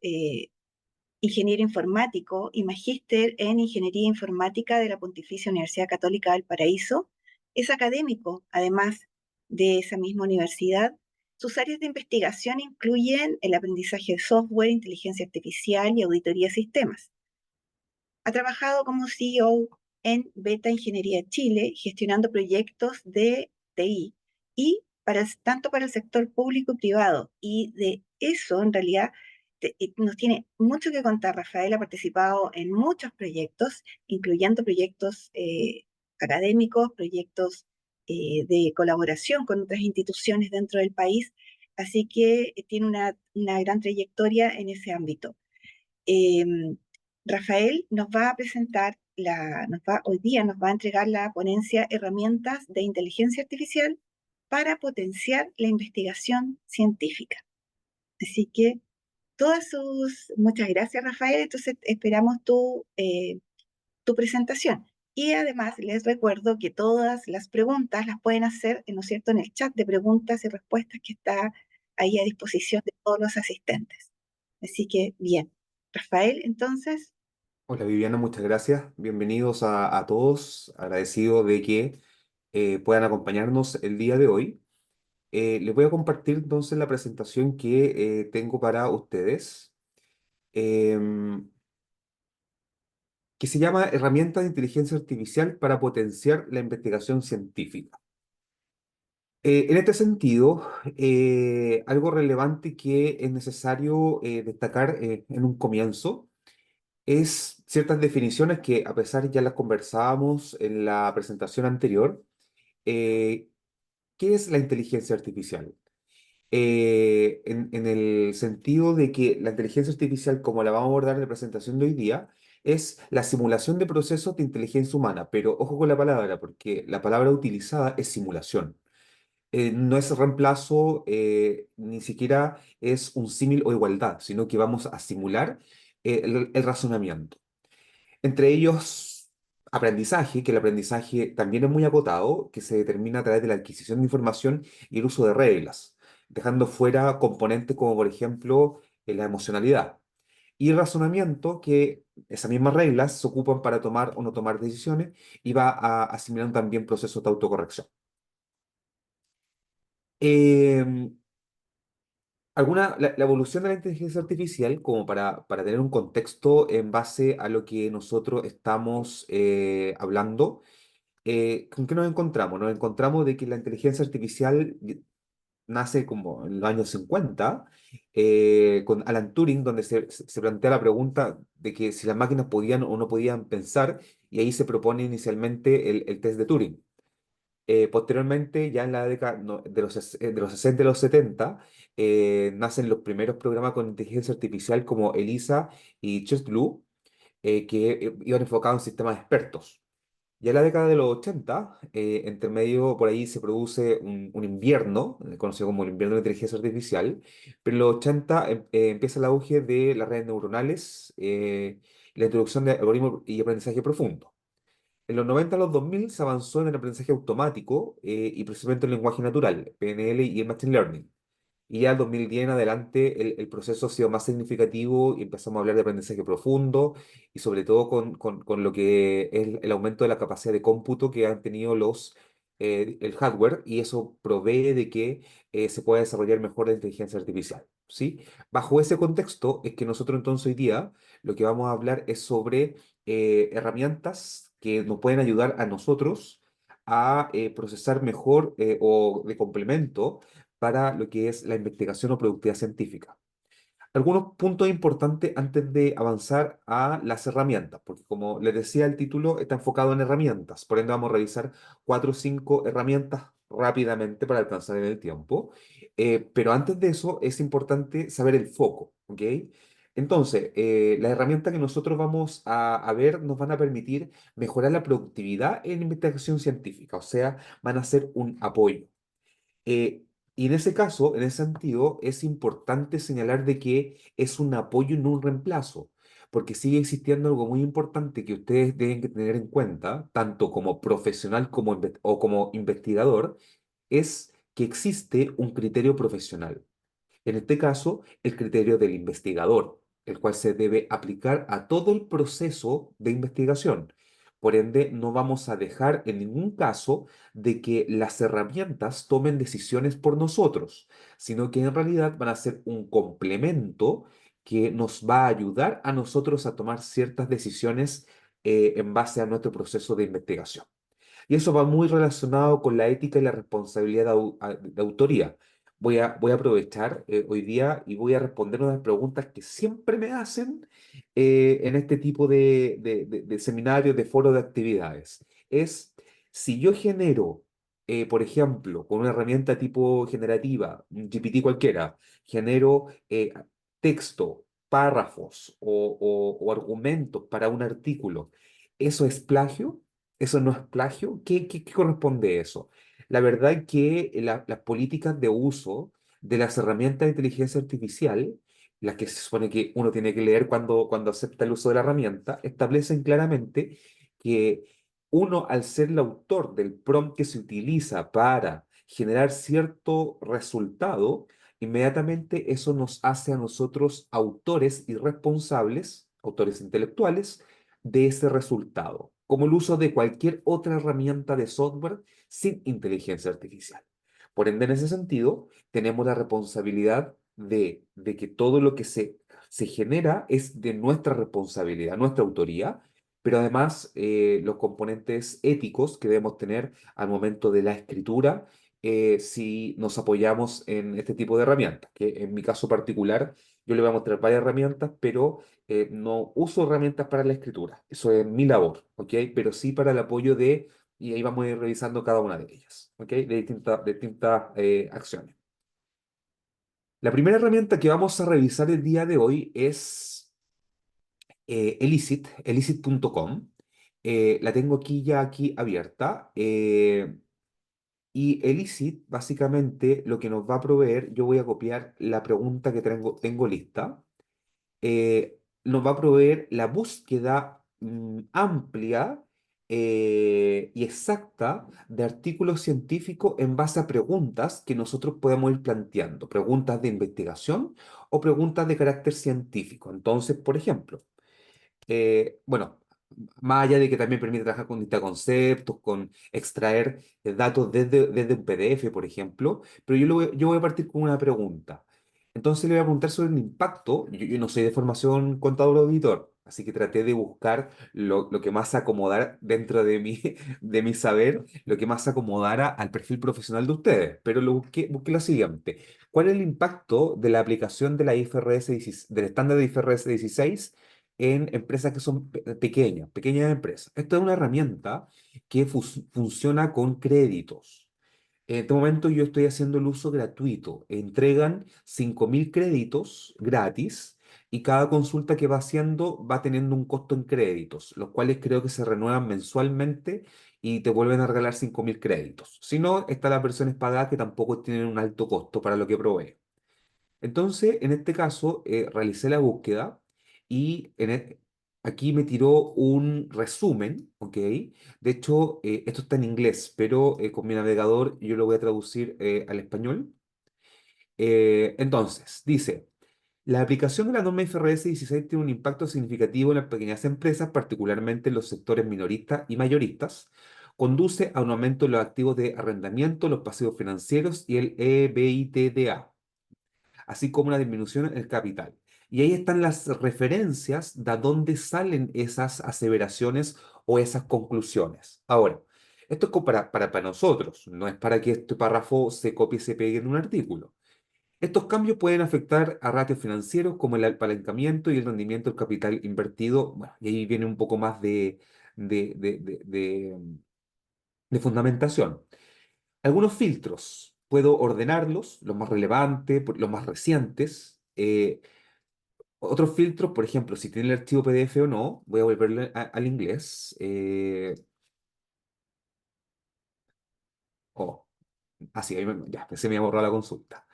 Speaker 2: ingeniero informático y magíster en ingeniería informática de la Pontificia Universidad Católica del Paraíso. Es académico, además de esa misma universidad. Sus áreas de investigación incluyen el aprendizaje de software, inteligencia artificial y auditoría de sistemas. Ha trabajado como CEO en Beta Ingeniería Chile, gestionando proyectos de TI y tanto para el sector público y privado. Y de eso, en realidad, nos tiene mucho que contar. Rafael ha participado en muchos proyectos, incluyendo proyectos académicos, proyectos de colaboración con otras instituciones dentro del país, así que tiene una gran trayectoria en ese ámbito. Rafael nos va a presentar, hoy día nos va a entregar la ponencia Herramientas de Inteligencia Artificial para potenciar la investigación científica. Así que muchas gracias, Rafael. Entonces esperamos tu presentación. Y además les recuerdo que todas las preguntas las pueden hacer, ¿no es cierto?, en el chat de preguntas y respuestas que está ahí a disposición de todos los asistentes. Así que bien, Rafael, entonces,
Speaker 8: Hola Viviana, muchas gracias. Bienvenidos a todos. Agradecido de que puedan acompañarnos el día de hoy. Les voy a compartir entonces la presentación que tengo para ustedes, em, que se llama Herramientas de Inteligencia Artificial para potenciar la investigación científica. En este sentido, algo relevante que es necesario destacar en un comienzo es ciertas definiciones que, a pesar ya las conversábamos en la presentación anterior. eh, ¿Qué es la inteligencia artificial? En el sentido de que la inteligencia artificial, como la vamos a abordar en la presentación de hoy día, es la simulación de procesos de inteligencia humana, pero ojo con la palabra, porque la palabra utilizada es simulación. No es reemplazo, ni siquiera es un símil o igualdad, sino que vamos a simular el razonamiento. Entre ellos, aprendizaje, que el aprendizaje también es muy acotado, que se determina a través de la adquisición de información y el uso de reglas, dejando fuera componentes como, por ejemplo, la emocionalidad. Y razonamiento, que esas mismas reglas se ocupan para tomar o no tomar decisiones y va a asimilar también procesos de autocorrección. Em, la evolución de la inteligencia artificial, como para tener un contexto en base a lo que nosotros estamos hablando, ¿con qué nos encontramos? Nos encontramos de que la inteligencia artificial nace como en los años 50, con Alan Turing, donde se plantea la pregunta de que si las máquinas podían o no podían pensar, y ahí se propone inicialmente el test de Turing. Posteriormente, ya en la década de los 60 y los 70, nacen los primeros programas con inteligencia artificial como ELIZA y ChessBlue, que iban enfocados en sistemas expertos. Ya en la década de los 80, entre medio por ahí se produce un invierno, conocido como el invierno de inteligencia artificial, pero en los 80 empieza el auge de las redes neuronales, la introducción de algoritmos y aprendizaje profundo. En los 90 a los 2000 se avanzó en el aprendizaje automático y procesamiento del lenguaje natural, PNL y el Machine Learning. Y ya en 2010 en adelante el proceso ha sido más significativo y empezamos a hablar de aprendizaje profundo y sobre todo con lo que es el aumento de la capacidad de cómputo que han tenido el hardware, y eso provee de que se pueda desarrollar mejor la inteligencia artificial, ¿sí? Bajo ese contexto es que nosotros entonces hoy día lo que vamos a hablar es sobre herramientas que nos pueden ayudar a nosotros a procesar mejor o de complemento para lo que es la investigación o productividad científica. Algunos puntos importantes antes de avanzar a las herramientas, porque como les decía, el título está enfocado en herramientas, por ende vamos a revisar 4 o 5 herramientas rápidamente para alcanzar en el tiempo. Pero antes de eso es importante saber el foco, ¿ok? Entonces, las herramientas que nosotros vamos a ver nos van a permitir mejorar la productividad en investigación científica, o sea, van a ser un apoyo. Eh, y en ese caso, en ese sentido, es importante señalar de que es un apoyo y no un reemplazo, porque sigue existiendo algo muy importante que ustedes deben que tener en cuenta, tanto como profesional o como investigador, es que existe un criterio profesional. En este caso, el criterio del investigador, el cual se debe aplicar a todo el proceso de investigación. Por ende, no vamos a dejar en ningún caso de que las herramientas tomen decisiones por nosotros, sino que en realidad van a ser un complemento que nos va a ayudar a nosotros a tomar ciertas decisiones en base a nuestro proceso de investigación. Y eso va muy relacionado con la ética y la responsabilidad de autoría. Voy a aprovechar hoy día y voy a responder unas preguntas que siempre me hacen en este tipo de seminarios, de foros, de actividades. Es si yo genero, por ejemplo, con una herramienta tipo generativa, un GPT cualquiera, genero texto, párrafos o argumentos para un artículo, ¿eso es plagio? ¿Eso no es plagio? ¿Qué corresponde a eso? La verdad es que las políticas de uso de las herramientas de inteligencia artificial, las que se supone que uno tiene que leer cuando acepta el uso de la herramienta, establecen claramente que uno, al ser el autor del prompt que se utiliza para generar cierto resultado, inmediatamente eso nos hace a nosotros autores y responsables, autores intelectuales, de ese resultado, como el uso de cualquier otra herramienta de software sin inteligencia artificial. Por ende, en ese sentido, tenemos la responsabilidad de que todo lo que se genera es de nuestra responsabilidad, nuestra autoría, pero además los componentes éticos que debemos tener al momento de la escritura, si nos apoyamos en este tipo de herramientas, que en mi caso particular yo le voy a mostrar varias herramientas, pero no uso herramientas para la escritura, eso es mi labor, ¿ok? Pero sí para el apoyo y ahí vamos a ir revisando cada una de ellas, ¿ok? De distintas acciones. La primera herramienta que vamos a revisar el día de hoy es elicit.com. La tengo aquí abierta. Y Elicit, básicamente, lo que nos va a proveer, yo voy a copiar la pregunta que tengo lista, nos va a proveer la búsqueda amplia y exacta de artículos científicos en base a preguntas que nosotros podemos ir planteando, preguntas de investigación o preguntas de carácter científico. Entonces, por ejemplo, bueno, más allá de que también permite trabajar con conceptos, con extraer datos desde un PDF, por ejemplo, pero yo voy a partir con una pregunta. Entonces le voy a preguntar sobre el impacto. Yo no soy de formación contador o auditor, así que traté de buscar lo que más se acomodara dentro de de mi saber, lo que más se acomodara al perfil profesional de ustedes. Pero busqué lo siguiente. ¿Cuál es el impacto de la aplicación de la IFRS 16 del estándar de IFRS 16 en empresas que son pequeñas empresas? Esto es una herramienta que funciona con créditos. En este momento yo estoy haciendo el uso gratuito. Entregan 5.000 créditos gratis y cada consulta que va haciendo va teniendo un costo en créditos, los cuales creo que se renuevan mensualmente y te vuelven a regalar 5.000 créditos. Si no, están las versiones pagadas que tampoco tienen un alto costo para lo que provee. Entonces, en este caso, realicé la búsqueda y aquí me tiró un resumen, ¿ok? De hecho, esto está en inglés, pero con mi navegador yo lo voy a traducir al español. Entonces, dice, la aplicación de la norma IFRS 16 tiene un impacto significativo en las pequeñas empresas, particularmente en los sectores minoristas y mayoristas. Conduce a un aumento de los activos de arrendamiento, los pasivos financieros y el EBITDA, así como una disminución en el capital. Y ahí están las referencias de dónde salen esas aseveraciones o esas conclusiones. Ahora, esto es como para nosotros, no es para que este párrafo se copie y se pegue en un artículo. Estos cambios pueden afectar a ratios financieros como el apalancamiento y el rendimiento del capital invertido. Bueno, y ahí viene un poco más de, de, de, de- de fundamentación. Algunos filtros, puedo ordenarlos, los más relevantes, los más recientes. Otros filtros, por ejemplo, si tiene el archivo PDF o no, voy a volverlo al inglés. Oh, así, ya, se me ha borrado la consulta.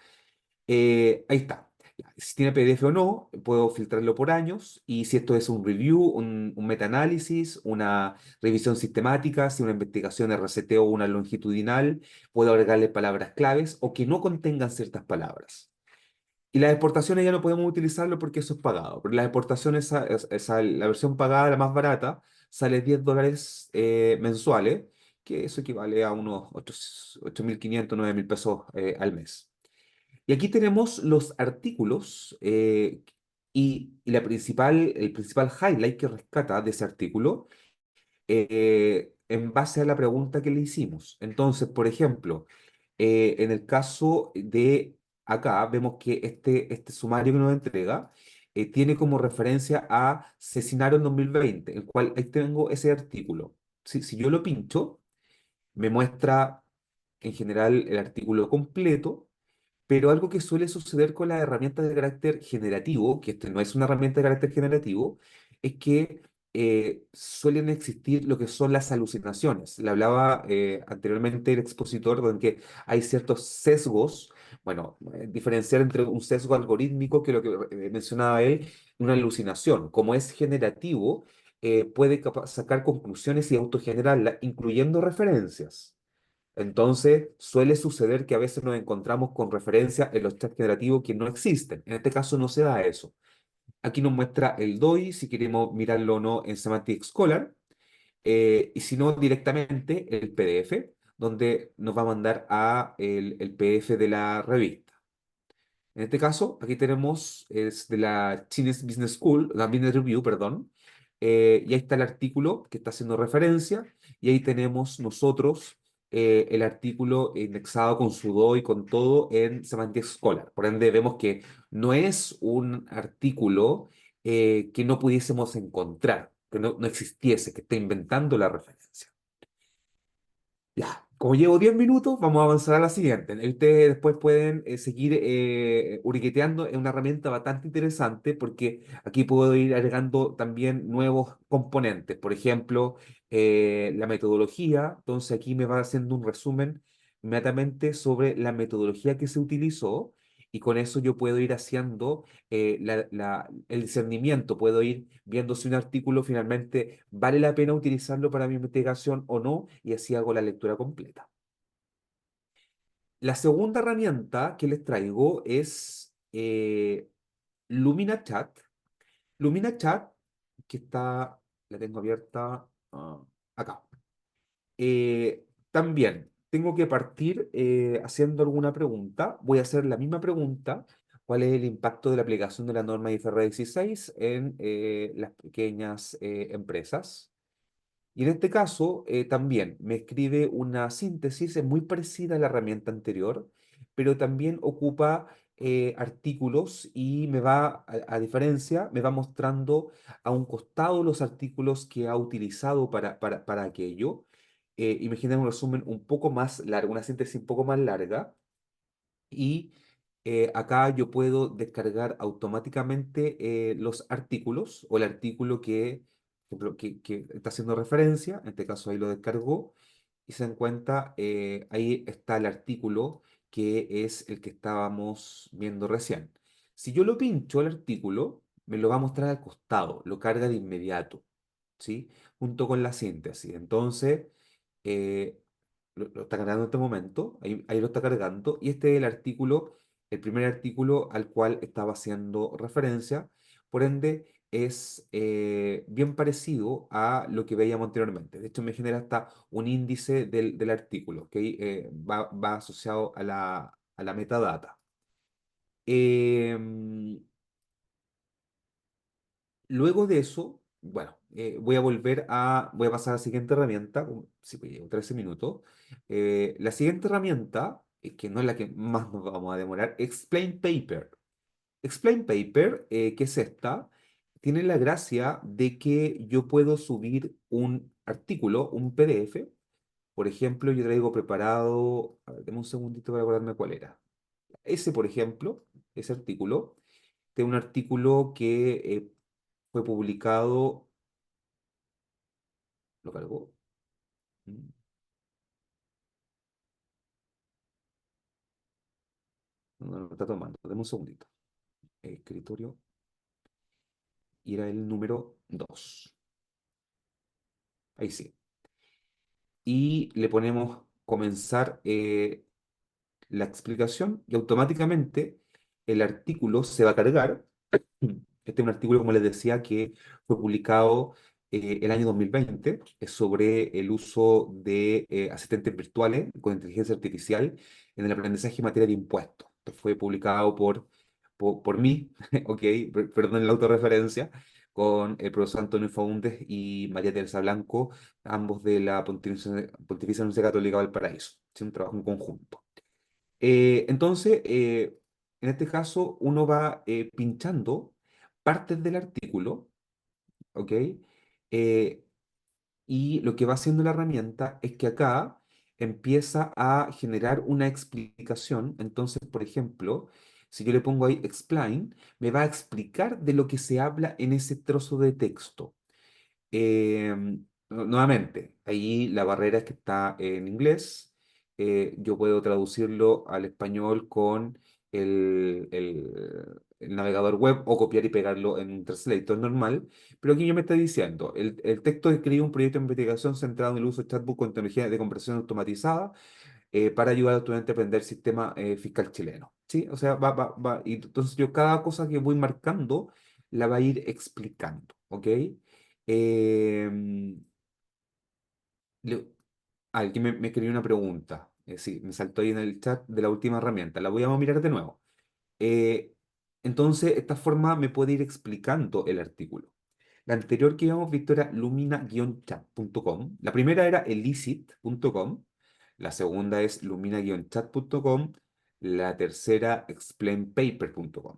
Speaker 8: Ahí está. Ya, si tiene PDF o no, puedo filtrarlo por años y si esto es un review, un metaanálisis, una revisión sistemática, si una investigación RCT o una longitudinal, puedo agregarle palabras claves o que no contengan ciertas palabras. Y las exportaciones ya no podemos utilizarlo porque eso es pagado. Pero las exportaciones, la versión pagada, la más barata, sale $10 mensuales, que eso equivale a unos 8.500, 9.000 pesos al mes. Y aquí tenemos los artículos y el principal highlight que rescata de ese artículo en base a la pregunta que le hicimos. Entonces, por ejemplo, en el caso de acá, vemos que este sumario que nos entrega tiene como referencia a Cesinaro en 2020, el cual ahí tengo ese artículo. Si yo lo pincho, me muestra en general el artículo completo, pero algo que suele suceder con las herramientas de carácter generativo, que este no es una herramienta de carácter generativo, es que suelen existir lo que son las alucinaciones. Le hablaba anteriormente el expositor de que hay ciertos sesgos, bueno, diferenciar entre un sesgo algorítmico, que lo que mencionaba él, una alucinación. Como es generativo, puede sacar conclusiones y autogenerarlas, incluyendo referencias. Entonces, suele suceder que a veces nos encontramos con referencias en los chats generativos que no existen. En este caso no se da eso. Aquí nos muestra el DOI, si queremos mirarlo o no en Semantic Scholar, y si no, directamente el PDF, donde nos va a mandar a el PDF de la revista. En este caso, aquí tenemos, es de la Chinese Business School, la Business Review, perdón, y ahí está el artículo que está haciendo referencia, y ahí tenemos nosotros el artículo indexado con su DOI y con todo en Semantic Scholar. Por ende, vemos que no es un artículo que no pudiésemos encontrar, que no existiese, que esté inventando la referencia. Ya, como llevo 10 minutos, vamos a avanzar a la siguiente. Ustedes después pueden seguir uriqueteando. Es una herramienta bastante interesante porque aquí puedo ir agregando también nuevos componentes. Por ejemplo, la metodología. Entonces aquí me va haciendo un resumen inmediatamente sobre la metodología que se utilizó y con eso yo puedo ir haciendo el discernimiento, puedo ir viendo si un artículo finalmente vale la pena utilizarlo para mi investigación o no, y así hago la lectura completa. La segunda herramienta que les traigo es Lumina Chat. Lumina Chat, que está La tengo abierta acá. También tengo que partir haciendo alguna pregunta. Voy a hacer la misma pregunta. ¿Cuál es el impacto de la aplicación de la norma IFR 16 en las pequeñas empresas? Y en este caso, también me escribe una síntesis, es muy parecida a la herramienta anterior, pero también ocupa artículos y me va, a diferencia, me va mostrando a un costado los artículos que ha utilizado para aquello. Imaginemos un resumen un poco más largo, una síntesis un poco más larga. Y acá yo puedo descargar automáticamente los artículos o el artículo que, por ejemplo, que está haciendo referencia. En este caso ahí lo descargó y se dan cuenta, ahí está el artículo que es el que estábamos viendo recién. Si yo lo pincho el artículo, me lo va a mostrar al costado, lo carga de inmediato, ¿sí? Junto con la síntesis. Entonces, eh, lo está cargando en este momento, ahí lo está cargando, y este es el artículo, el primer artículo al cual estaba haciendo referencia, por ende es bien parecido a lo que veíamos anteriormente. De hecho, me genera hasta un índice del artículo, que va asociado a la metadata. Em, Luego de eso, bueno, voy a pasar a la siguiente herramienta, si pues, llevo 13 minutos. La siguiente herramienta, que no es la que más nos vamos a demorar, Explain Paper. Explain Paper, que es esta, tiene la gracia de que yo puedo subir un artículo, un PDF. Por ejemplo, yo traigo preparado, a ver, deme un segundito para acordarme cuál era. Ese, por ejemplo, ese artículo, de un artículo que fue publicado. ¿Lo cargó? Mm, No, lo está tomando. Deme un segundito. Escritorio. Y era el número 2. Ahí sí. Y le ponemos comenzar la explicación y automáticamente el artículo se va a cargar. Este es un artículo, como les decía, que fue publicado el año 2020. Es sobre el uso de asistentes virtuales con inteligencia artificial en el aprendizaje en materia de impuestos. Esto fue publicado por mí, ok, perdón la autorreferencia, con el profesor Antonio Faúndez y María Teresa Blanco, ambos de la Pontificia Universidad Católica Valparaíso. Es un trabajo en conjunto. Entonces, en este caso, uno va pinchando partes del artículo, ¿ok? Eh, y lo que va haciendo la herramienta es que acá empieza a generar una explicación. Entonces, por ejemplo, si yo le pongo ahí explain, me va a explicar de lo que se habla en ese trozo de texto. Nuevamente, ahí la barrera es que está en inglés. Yo puedo traducirlo al español con el navegador web o copiar y pegarlo en un translator normal. Pero aquí yo me está diciendo, el texto describe un proyecto de investigación centrado en el uso de chatbot con tecnología de conversación automatizada para ayudar al estudiante a aprender el sistema fiscal chileno. ¿Sí? O sea, va. Y entonces yo cada cosa que voy marcando la va a ir explicando. ¿Ok? Em, le- Alguien me escribió una pregunta. Sí, me saltó ahí en el chat de la última herramienta. La voy a mirar de nuevo. Eh, entonces, esta forma me puede ir explicando el artículo. La anterior que habíamos visto era lumina-chat.com. La primera era elicit.com. La segunda es lumina-chat.com. La tercera, explainpaper.com.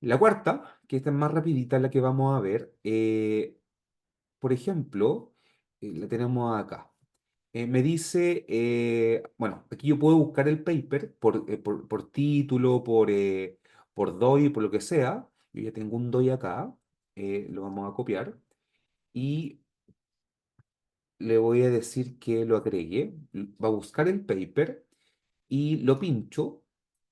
Speaker 8: La cuarta, que esta es más rapidita, la que vamos a ver, por ejemplo, la tenemos acá. Me dice, bueno, aquí yo puedo buscar el paper por título, por DOI, por lo que sea. Yo ya tengo un DOI acá, lo vamos a copiar y le voy a decir que lo agregue. Va a buscar el paper y lo pincho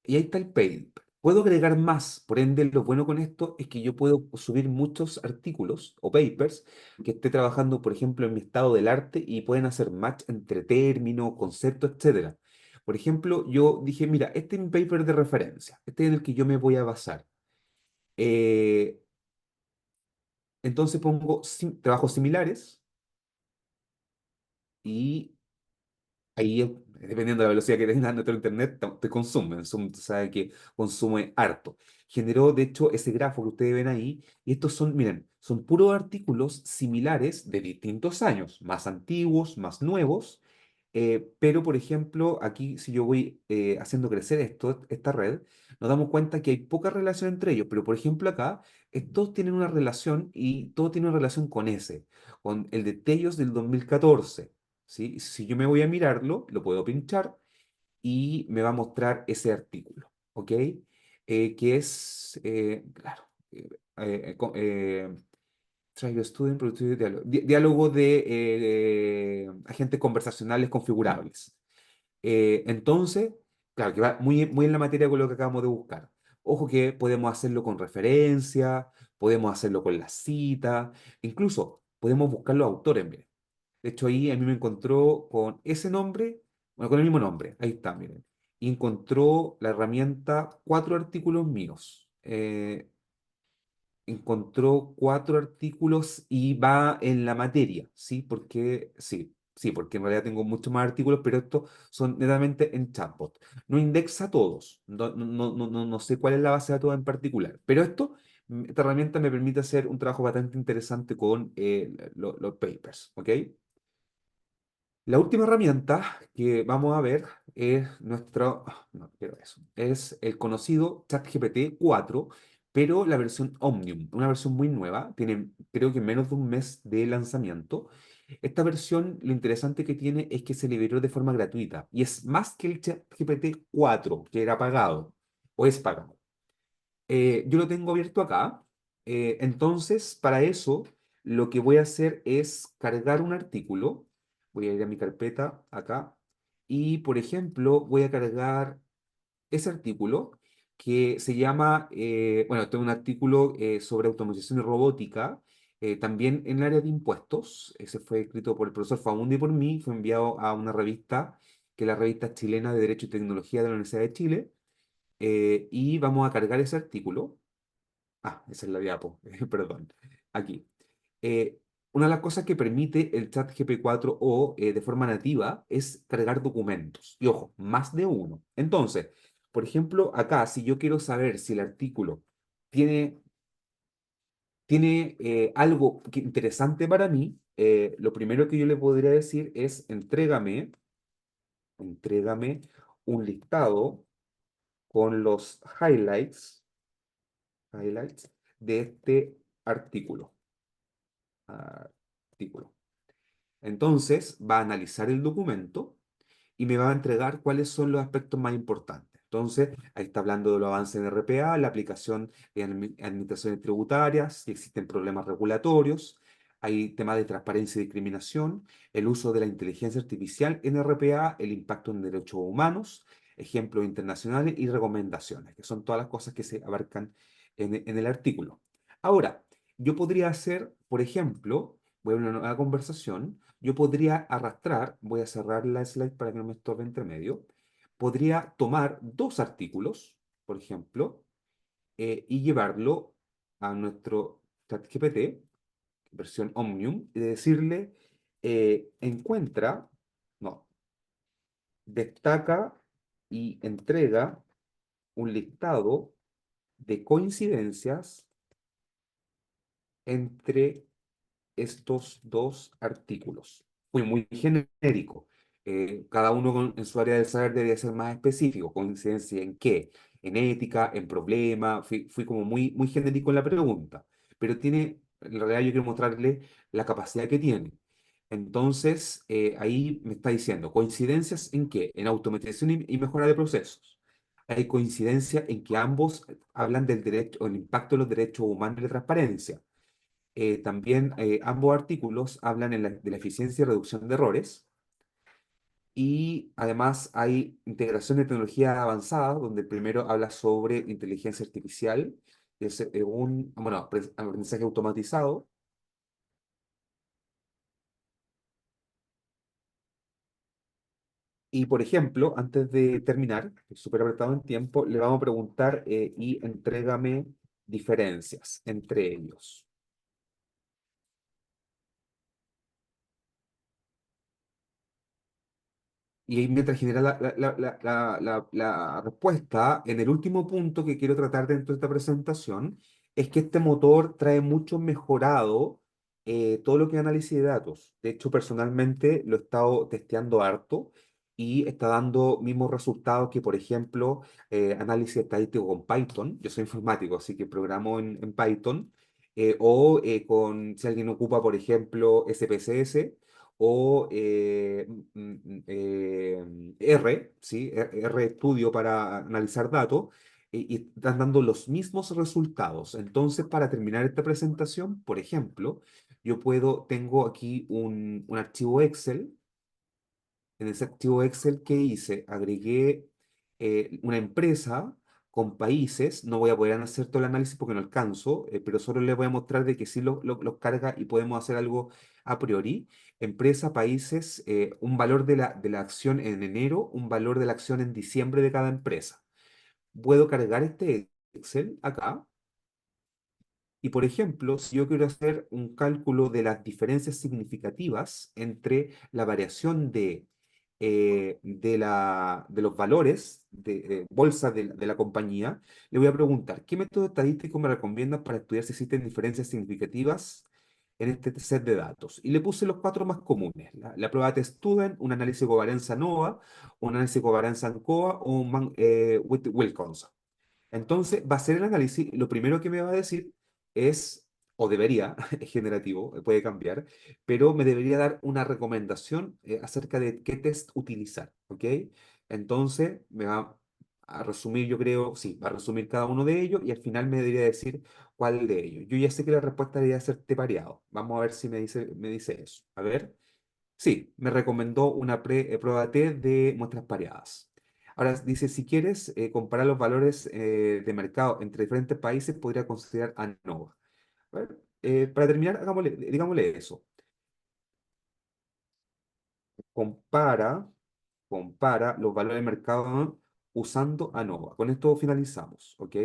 Speaker 8: y ahí está el paper. Puedo agregar más, por ende, lo bueno con esto es que yo puedo subir muchos artículos o papers que esté trabajando, por ejemplo, en mi estado del arte y pueden hacer match entre términos, conceptos, etcétera. Por ejemplo, yo dije, mira, este es mi paper de referencia, este es en el que yo me voy a basar. Eh, Entonces pongo trabajos similares y ahí, dependiendo de la velocidad que tenga nuestro internet, te consume. Zoom, tú sabes que consume harto. Generó, de hecho, ese grafo que ustedes ven ahí. Y estos son, miren, son puros artículos similares de distintos años, más antiguos, más nuevos. Pero, por ejemplo, aquí, si yo voy haciendo crecer esta red, nos damos cuenta que hay poca relación entre ellos. Pero, por ejemplo, acá, todos tienen una relación y todo tiene una relación con ese, con el de Tellos del 2014. ¿Sí? Si yo me voy a mirarlo, lo puedo pinchar y me va a mostrar ese artículo, ¿ok? Que es, claro, Trial Student Productive Diálogo, diálogo de agentes conversacionales configurables. Entonces, claro, que va muy, muy en la materia con lo que acabamos de buscar. Ojo que podemos hacerlo con referencia, podemos hacerlo con la cita, incluso podemos buscar los autores. Miren. De hecho, ahí a mí me encontró con ese nombre, bueno, con el mismo nombre, ahí está, miren. Y encontró la herramienta 4 artículos míos. Encontró 4 artículos y va en la materia, ¿sí? Porque en realidad tengo muchos más artículos, pero estos son netamente en chatbot. No indexa todos, no sé cuál es la base de datos en particular, pero esta herramienta me permite hacer un trabajo bastante interesante con los papers, ¿ok? La última herramienta que vamos a ver es no quiero eso, es el conocido ChatGPT 4, pero la versión Omnium, una versión muy nueva, tiene creo que menos de un mes de lanzamiento. Esta versión, lo interesante que tiene es que se liberó de forma gratuita y es más que el ChatGPT 4, que era pagado o es pagado. Yo lo tengo abierto acá. Entonces, para eso, lo que voy a hacer es cargar un artículo. Voy a ir a mi carpeta acá. Y, por ejemplo, voy a cargar ese artículo que se llama, bueno, este es un artículo sobre automatización y robótica, también en el área de impuestos. Ese fue escrito por el profesor Famundi y por mí. Fue enviado a una revista, que es la revista chilena de Derecho y Tecnología de la Universidad de Chile. Y vamos a cargar ese artículo. Ah, esa es la diapo, perdón. Aquí. Eh, una de las cosas que permite el chat GP4 o de forma nativa es cargar documentos. Y ojo, más de uno. Entonces, por ejemplo, acá, si yo quiero saber si el artículo tiene, tiene algo interesante para mí, lo primero que yo le podría decir es entrégame un listado con los highlights de este artículo. artículo. Entonces, va a analizar el documento y me va a entregar cuáles son los aspectos más importantes. Entonces, ahí está hablando de los avances en RPA, la aplicación de administraciones tributarias, si existen problemas regulatorios, hay temas de transparencia y discriminación, el uso de la inteligencia artificial en RPA, el impacto en derechos humanos, ejemplos internacionales y recomendaciones, que son todas las cosas que se abarcan en el artículo. Ahora, yo podría hacer, por ejemplo, voy a una nueva conversación, yo podría arrastrar, voy a cerrar la slide para que no me estorbe entre medio, podría tomar 2 artículos, por ejemplo, y llevarlo a nuestro ChatGPT, versión Omnium, y decirle, encuentra, no, destaca y entrega un listado de coincidencias entre estos 2 artículos. Fui muy genérico. Cada uno en su área del saber debe ser más específico. ¿Coincidencia en qué? En ética, en problema. Fui como muy, muy genérico en la pregunta. Pero en realidad yo quiero mostrarle la capacidad que tiene. Entonces, ahí me está diciendo, ¿coincidencias en qué? En automatización y mejora de procesos. Hay coincidencia en que ambos hablan del derecho, o el impacto de los derechos humanos y la transparencia. También ambos artículos hablan de la eficiencia y reducción de errores. Y además hay integración de tecnología avanzada, donde el primero habla sobre inteligencia artificial, que es bueno, aprendizaje automatizado. Y por ejemplo, antes de terminar, estoy súper apretado en tiempo, le vamos a preguntar y entrégame diferencias entre ellos. Y ahí mientras genera la respuesta, en el último punto que quiero tratar dentro de esta presentación, es que este motor trae mucho mejorado todo lo que es análisis de datos. De hecho, personalmente lo he estado testeando harto y está dando mismos resultados que, por ejemplo, análisis estadístico con Python. Yo soy informático, así que programo en Python. Si alguien ocupa, por ejemplo, SPSS o R, ¿sí? R Studio para analizar datos, y están dando los mismos resultados. Entonces, para terminar esta presentación, por ejemplo, tengo aquí un archivo Excel. En ese archivo Excel que hice, agregué una empresa con países. No voy a poder hacer todo el análisis porque no alcanzo, pero solo les voy a mostrar de que sí los carga y podemos hacer algo a priori. Empresa, países, un valor de la acción en enero, un valor de la acción en diciembre de cada empresa. Puedo cargar este Excel acá. Y por ejemplo, si yo quiero hacer un cálculo de las diferencias significativas entre la variación de los valores de bolsa de la compañía, le voy a preguntar, ¿qué método estadístico me recomiendas para estudiar si existen diferencias significativas en este set de datos? Y le puse los cuatro más comunes: la prueba de Student, un análisis de covarianza ANOVA, un análisis de covarianza ANCOA o un Wilcoxon. Entonces, va a ser el análisis. Lo primero que me va a decir es, o debería, es generativo, puede cambiar, pero me debería dar una recomendación acerca de qué test utilizar, ¿ok? Entonces, me va a resumir, yo creo, sí, va a resumir cada uno de ellos y al final me debería decir cuál de ellos. Yo ya sé que la respuesta debería ser T pareado. Vamos a ver si me dice eso. A ver. Sí, me recomendó una prueba T de muestras pareadas. Ahora dice, si quieres comparar los valores de mercado entre diferentes países, podría considerar ANOVA. A ver, para terminar, digámosle eso. Compara, compara los valores de mercado usando ANOVA. Con esto finalizamos, ¿ok?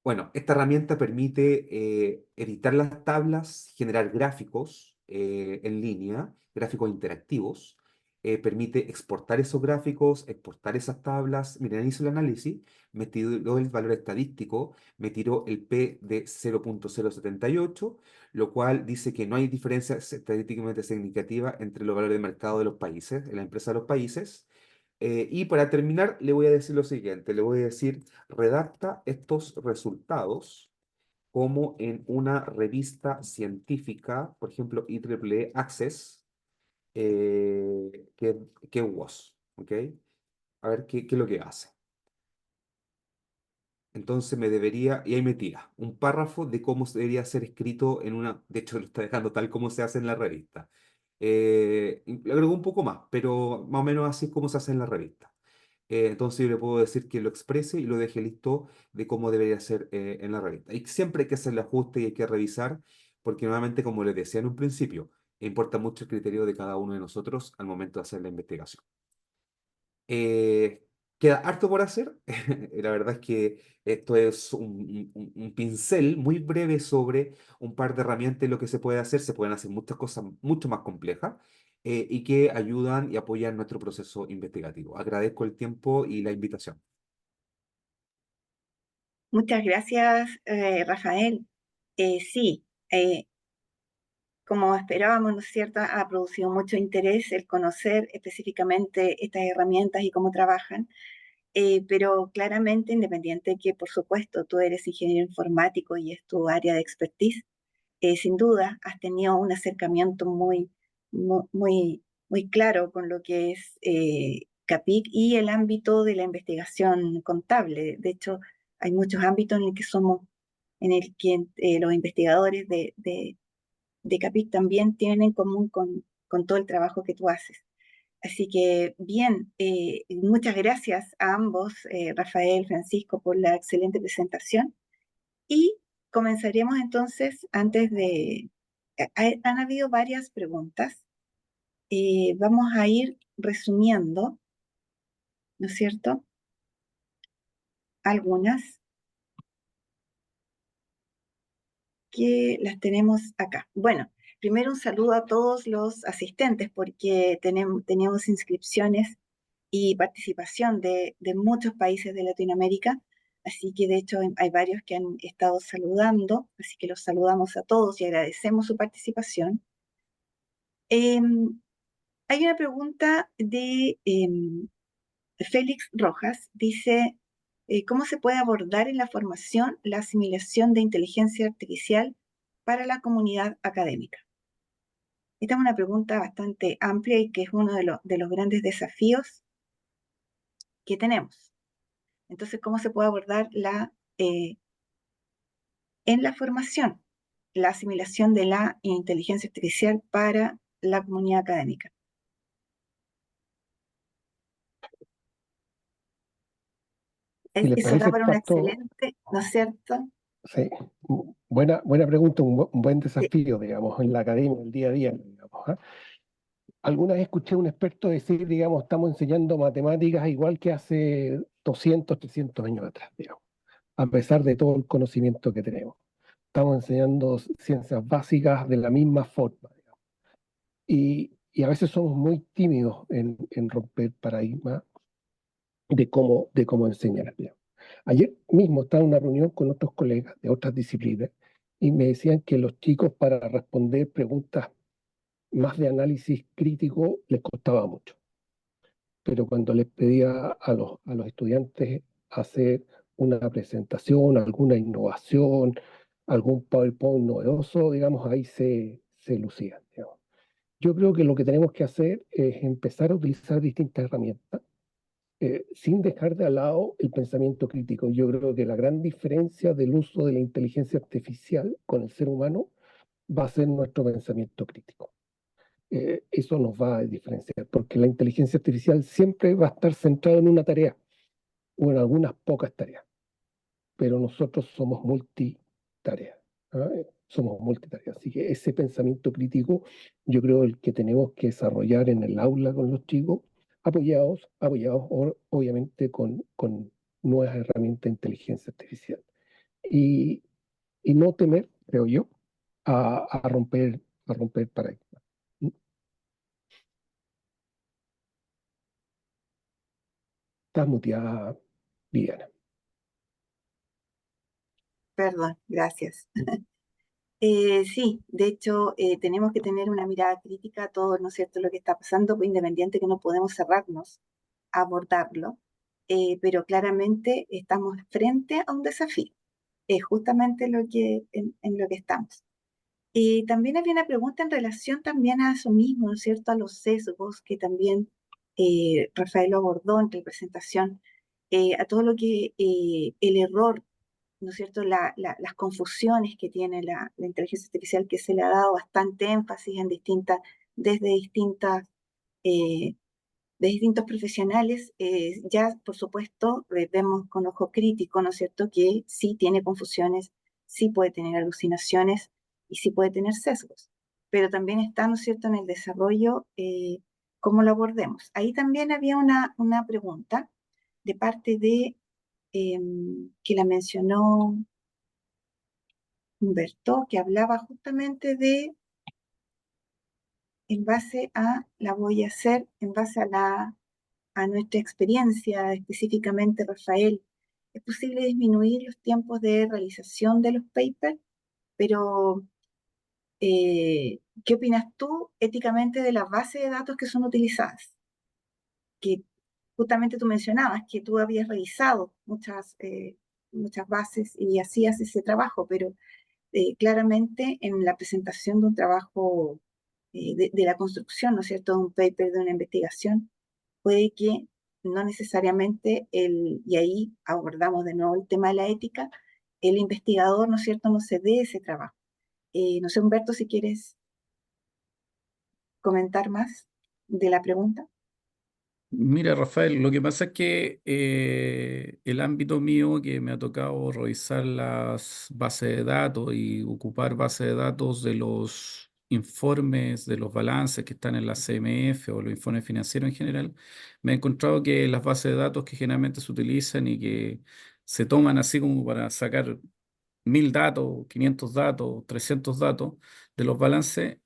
Speaker 8: Bueno, esta herramienta permite editar las tablas, generar gráficos en línea, gráficos interactivos. Permite exportar esos gráficos, exportar esas tablas. Miren, hice el análisis, me tiró el valor estadístico, me tiró el P de 0.078, lo cual dice que no hay diferencias estadísticamente significativas entre los valores de mercado de los países, en la empresa de los países. Y para terminar, le voy a decir lo siguiente, le voy a decir, redacta estos resultados como en una revista científica, por ejemplo, IEEE Access, que WOS, ¿ok? A ver qué es lo que hace. Entonces y ahí me tira un párrafo de cómo debería ser escrito de hecho lo está dejando tal como se hace en la revista. Le agregó un poco más, pero más o menos así es como se hace en la revista. Entonces yo le puedo decir que lo exprese y lo deje listo de cómo debería ser en la revista. Y siempre hay que hacer el ajuste y hay que revisar, porque nuevamente, como les decía en un principio, importa mucho el criterio de cada uno de nosotros al momento de hacer la investigación. Eh, Queda harto por hacer. La verdad es que esto es un pincel muy breve sobre un par de herramientas y lo que se puede hacer. Se pueden hacer muchas cosas mucho más complejas y que ayudan y apoyan nuestro proceso investigativo. Agradezco el tiempo y la invitación.
Speaker 2: Muchas gracias, Rafael. Sí, como esperábamos, ¿no es cierto? Ha producido mucho interés el conocer específicamente estas herramientas y cómo trabajan. Pero claramente, independiente de que, por supuesto, tú eres ingeniero informático y es tu área de expertise, sin duda has tenido un acercamiento muy claro con lo que es CAPIC y el ámbito de la investigación contable. De hecho, hay muchos ámbitos en el que los investigadores de CAPIC también tienen en común con todo el trabajo que tú haces. Así que bien, muchas gracias a ambos, Rafael, Francisco, por la excelente presentación. Y comenzaremos entonces han habido varias preguntas. Vamos a ir resumiendo, ¿no es cierto? Algunas que las tenemos acá. Bueno, primero un saludo a todos los asistentes porque teníamos inscripciones y participación de muchos países de Latinoamérica, así que de hecho hay varios que han estado saludando, así que los saludamos a todos y agradecemos su participación. Hay una pregunta de Félix Rojas, dice, ¿cómo se puede abordar en la formación la asimilación de inteligencia artificial para la comunidad académica? Esta es una pregunta bastante amplia y que es uno de los grandes desafíos que tenemos. Entonces, ¿cómo se puede abordar en la formación la asimilación de la inteligencia artificial para la comunidad académica?
Speaker 7: Si les
Speaker 2: Eso da
Speaker 7: parece,
Speaker 2: para una
Speaker 7: parto,
Speaker 2: excelente, ¿no es cierto?
Speaker 7: sí, buena pregunta, un buen
Speaker 2: Sí,
Speaker 7: desafío, digamos, en la academia, el día a día, digamos, ¿ah? Alguna vez escuché a un experto decir, digamos, estamos enseñando matemáticas igual que hace 200, 300 años atrás, digamos, a pesar de todo el conocimiento que tenemos. Estamos enseñando ciencias básicas de la misma forma, digamos. Y a veces somos muy tímidos en romper paradigmas de cómo enseñar, digamos. Ayer mismo estaba en una reunión con otros colegas de otras disciplinas y me decían que los chicos para responder preguntas más de análisis crítico les costaba mucho. Pero cuando les pedía a los estudiantes hacer una presentación, alguna innovación, algún PowerPoint novedoso, digamos, ahí se lucían, digamos. Yo creo que lo que tenemos que hacer es empezar a utilizar distintas herramientas, sin dejar de lado el pensamiento crítico. Yo creo que la gran diferencia del uso de la inteligencia artificial con el ser humano va a ser nuestro pensamiento crítico. Eso nos va a diferenciar, porque la inteligencia artificial siempre va a estar centrada en una tarea o en algunas pocas tareas, pero nosotros somos multitareas, ¿ah? Somos multitareas, así que ese pensamiento crítico yo creo el que tenemos que desarrollar en el aula con los chicos, apoyados obviamente con nuevas herramientas de inteligencia artificial. Y, y no temer, creo yo, a romper paradigmas. Estás muteada, Viviana.
Speaker 2: perdón, gracias. Sí, de hecho, tenemos que tener una mirada crítica a todo, ¿no es cierto?, lo que está pasando, pues, independiente que no podemos cerrarnos a abordarlo, pero claramente estamos frente a un desafío. Es justamente en lo que estamos. También había una pregunta en relación también a eso mismo, ¿no es cierto?, a los sesgos que también Rafael lo abordó en la presentación, a todo lo que el error, ¿no es cierto?, las confusiones que tiene la inteligencia artificial, que se le ha dado bastante énfasis en desde distintas, eh, de distintos profesionales, ya por supuesto vemos con ojo crítico, ¿no es cierto?, que sí tiene confusiones, sí puede tener alucinaciones y sí puede tener sesgos, pero también está, ¿no es cierto?, en el desarrollo, cómo lo abordemos. Ahí también había una pregunta de parte de, que la mencionó Humberto, que hablaba justamente de, en base a, la voy a hacer, en base a nuestra experiencia, específicamente Rafael, ¿es posible disminuir los tiempos de realización de los papers? Pero, ¿qué opinas tú éticamente de las bases de datos que son utilizadas? Que justamente tú mencionabas que tú habías revisado muchas bases y hacías ese trabajo, pero claramente en la presentación de un trabajo, de la construcción, ¿no es cierto?, de un paper, de una investigación, puede que no necesariamente y ahí abordamos de nuevo el tema de la ética, el investigador, ¿no es cierto?, no se dé ese trabajo. No sé, Humberto, si quieres comentar más de la pregunta.
Speaker 4: Mira, Rafael, lo que pasa es que el ámbito mío que me ha tocado revisar las bases de datos y ocupar bases de datos de los informes, de los balances que están en la CMF o los informes financieros en general, me he encontrado que las bases de datos que generalmente se utilizan y que se toman así como para sacar 1000 datos, 500 datos, 300 datos, de los balances,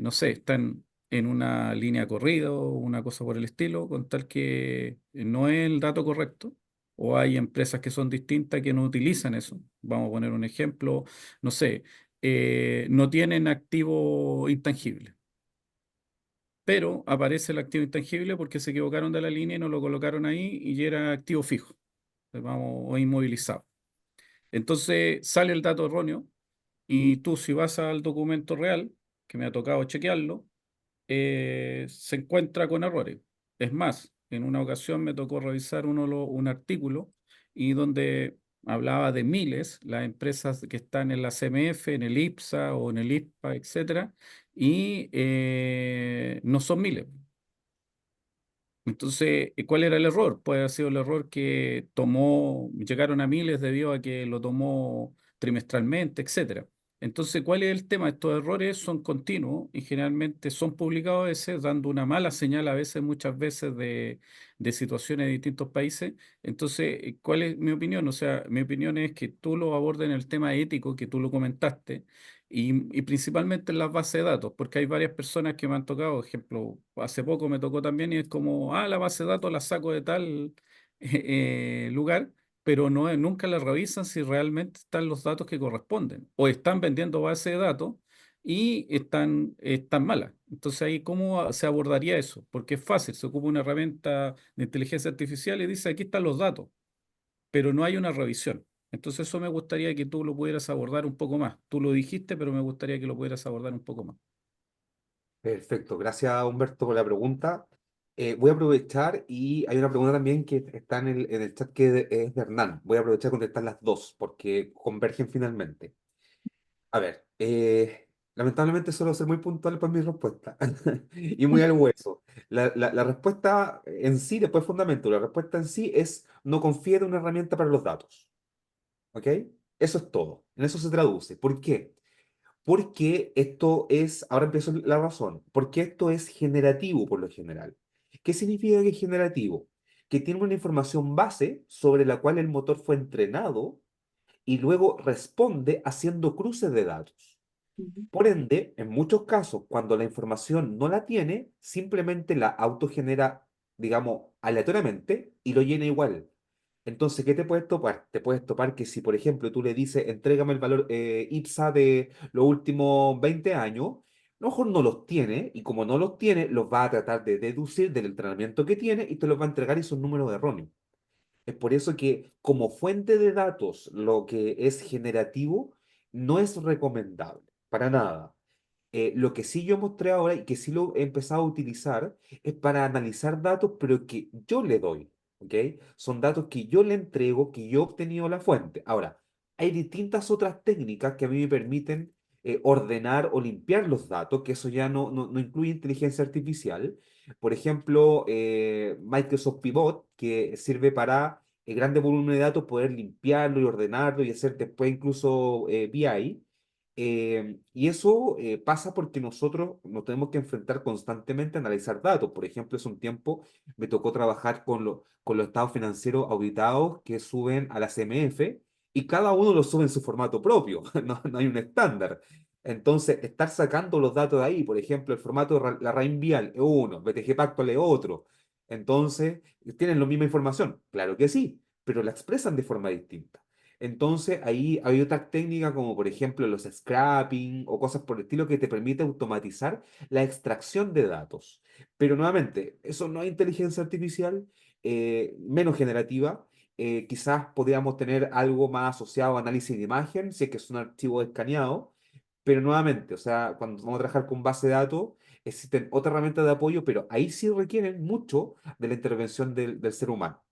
Speaker 4: no sé, están en una línea corrida o una cosa por el estilo, con tal que no es el dato correcto, o hay empresas que son distintas que no utilizan eso. Vamos a poner un ejemplo, no sé, no tienen activo intangible, pero aparece el activo intangible porque se equivocaron de la línea y no lo colocaron ahí y era activo fijo, vamos, o inmovilizado. Entonces sale el dato erróneo y tú si vas al documento real, que me ha tocado chequearlo, se encuentra con errores. Es más, en una ocasión me tocó revisar un artículo y donde hablaba de miles, las empresas que están en la CMF, en el IPSA o en el IPPA, etcétera, y no son miles. Entonces, ¿cuál era el error? Puede haber sido el error que llegaron a miles debido a que lo tomó trimestralmente, etcétera. Entonces, ¿cuál es el tema? Estos errores son continuos y generalmente son publicados a veces, dando una mala señal a veces, muchas veces, de situaciones de distintos países. Entonces, ¿cuál es mi opinión? O sea, mi opinión es que tú lo abordes en el tema ético, que tú lo comentaste, y principalmente en las bases de datos, porque hay varias personas que me han tocado, ejemplo, hace poco me tocó también y es como, la base de datos la saco de tal lugar, pero no, nunca la revisan si realmente están los datos que corresponden, o están vendiendo bases de datos y están malas. Entonces ahí, ¿cómo se abordaría eso? Porque es fácil, se ocupa una herramienta de inteligencia artificial y dice, aquí están los datos, pero no hay una revisión. Entonces eso me gustaría que tú lo pudieras abordar un poco más. Tú lo dijiste, pero me gustaría que lo pudieras abordar un poco más.
Speaker 8: Perfecto, gracias Humberto por la pregunta. Voy a aprovechar y hay una pregunta también que está en el chat que es de Hernán. Voy a aprovechar a contestar las dos porque convergen finalmente. A ver, lamentablemente suelo ser muy puntual para mi respuesta y muy al hueso. La respuesta en sí, después fundamento, la respuesta en sí es no confíe en una herramienta para los datos. ¿Ok? Eso es todo. En eso se traduce. ¿Por qué? Porque esto es, ahora empiezo la razón, porque esto es generativo por lo general. ¿Qué significa que es generativo? Que tiene una información base sobre la cual el motor fue entrenado y luego responde haciendo cruces de datos.
Speaker 2: Ujú.
Speaker 8: Por ende, en muchos casos, cuando la información no la tiene, simplemente la autogenera, digamos, aleatoriamente y lo llena igual. Entonces, ¿qué te puedes topar? Te puedes topar que si, por ejemplo, tú le dices, entrégame el valor IPSA de los últimos 20 años, a lo mejor no los tiene, y como no los tiene, los va a tratar de deducir del entrenamiento que tiene y te los va a entregar y son números erróneos. Es por eso que como fuente de datos, lo que es generativo no es recomendable, para nada. Lo que sí yo mostré ahora y que sí lo he empezado a utilizar es para analizar datos, pero que yo le doy, ¿ok? Son datos que yo le entrego, que yo he obtenido la fuente. Ahora, hay distintas otras técnicas que a mí me permiten ordenar o limpiar los datos, que eso ya no incluye inteligencia artificial. Por ejemplo, Microsoft Pivot, que sirve para grande volumen de datos, poder limpiarlo y ordenarlo y hacer después incluso BI. Y eso pasa porque nosotros nos tenemos que enfrentar constantemente a analizar datos. Por ejemplo, hace un tiempo me tocó trabajar con los estados financieros auditados que suben a la CMF y cada uno lo sube en su formato propio, no hay un estándar. Entonces, estar sacando los datos de ahí, por ejemplo, el formato de la RAIN Vial es uno, BTG Pactual es otro. Entonces, ¿tienen la misma información? Claro que sí, pero la expresan de forma distinta. Entonces, ahí hay otras técnicas como por ejemplo los scrapping o cosas por el estilo que te permite automatizar la extracción de datos. Pero nuevamente, eso no es inteligencia artificial, menos generativa. Quizás podríamos tener algo más asociado a análisis de imagen, si es que es un archivo escaneado. Pero nuevamente, o sea, cuando vamos a trabajar con base de datos, existen otras herramientas de apoyo, pero ahí sí requieren mucho de la intervención del ser humano.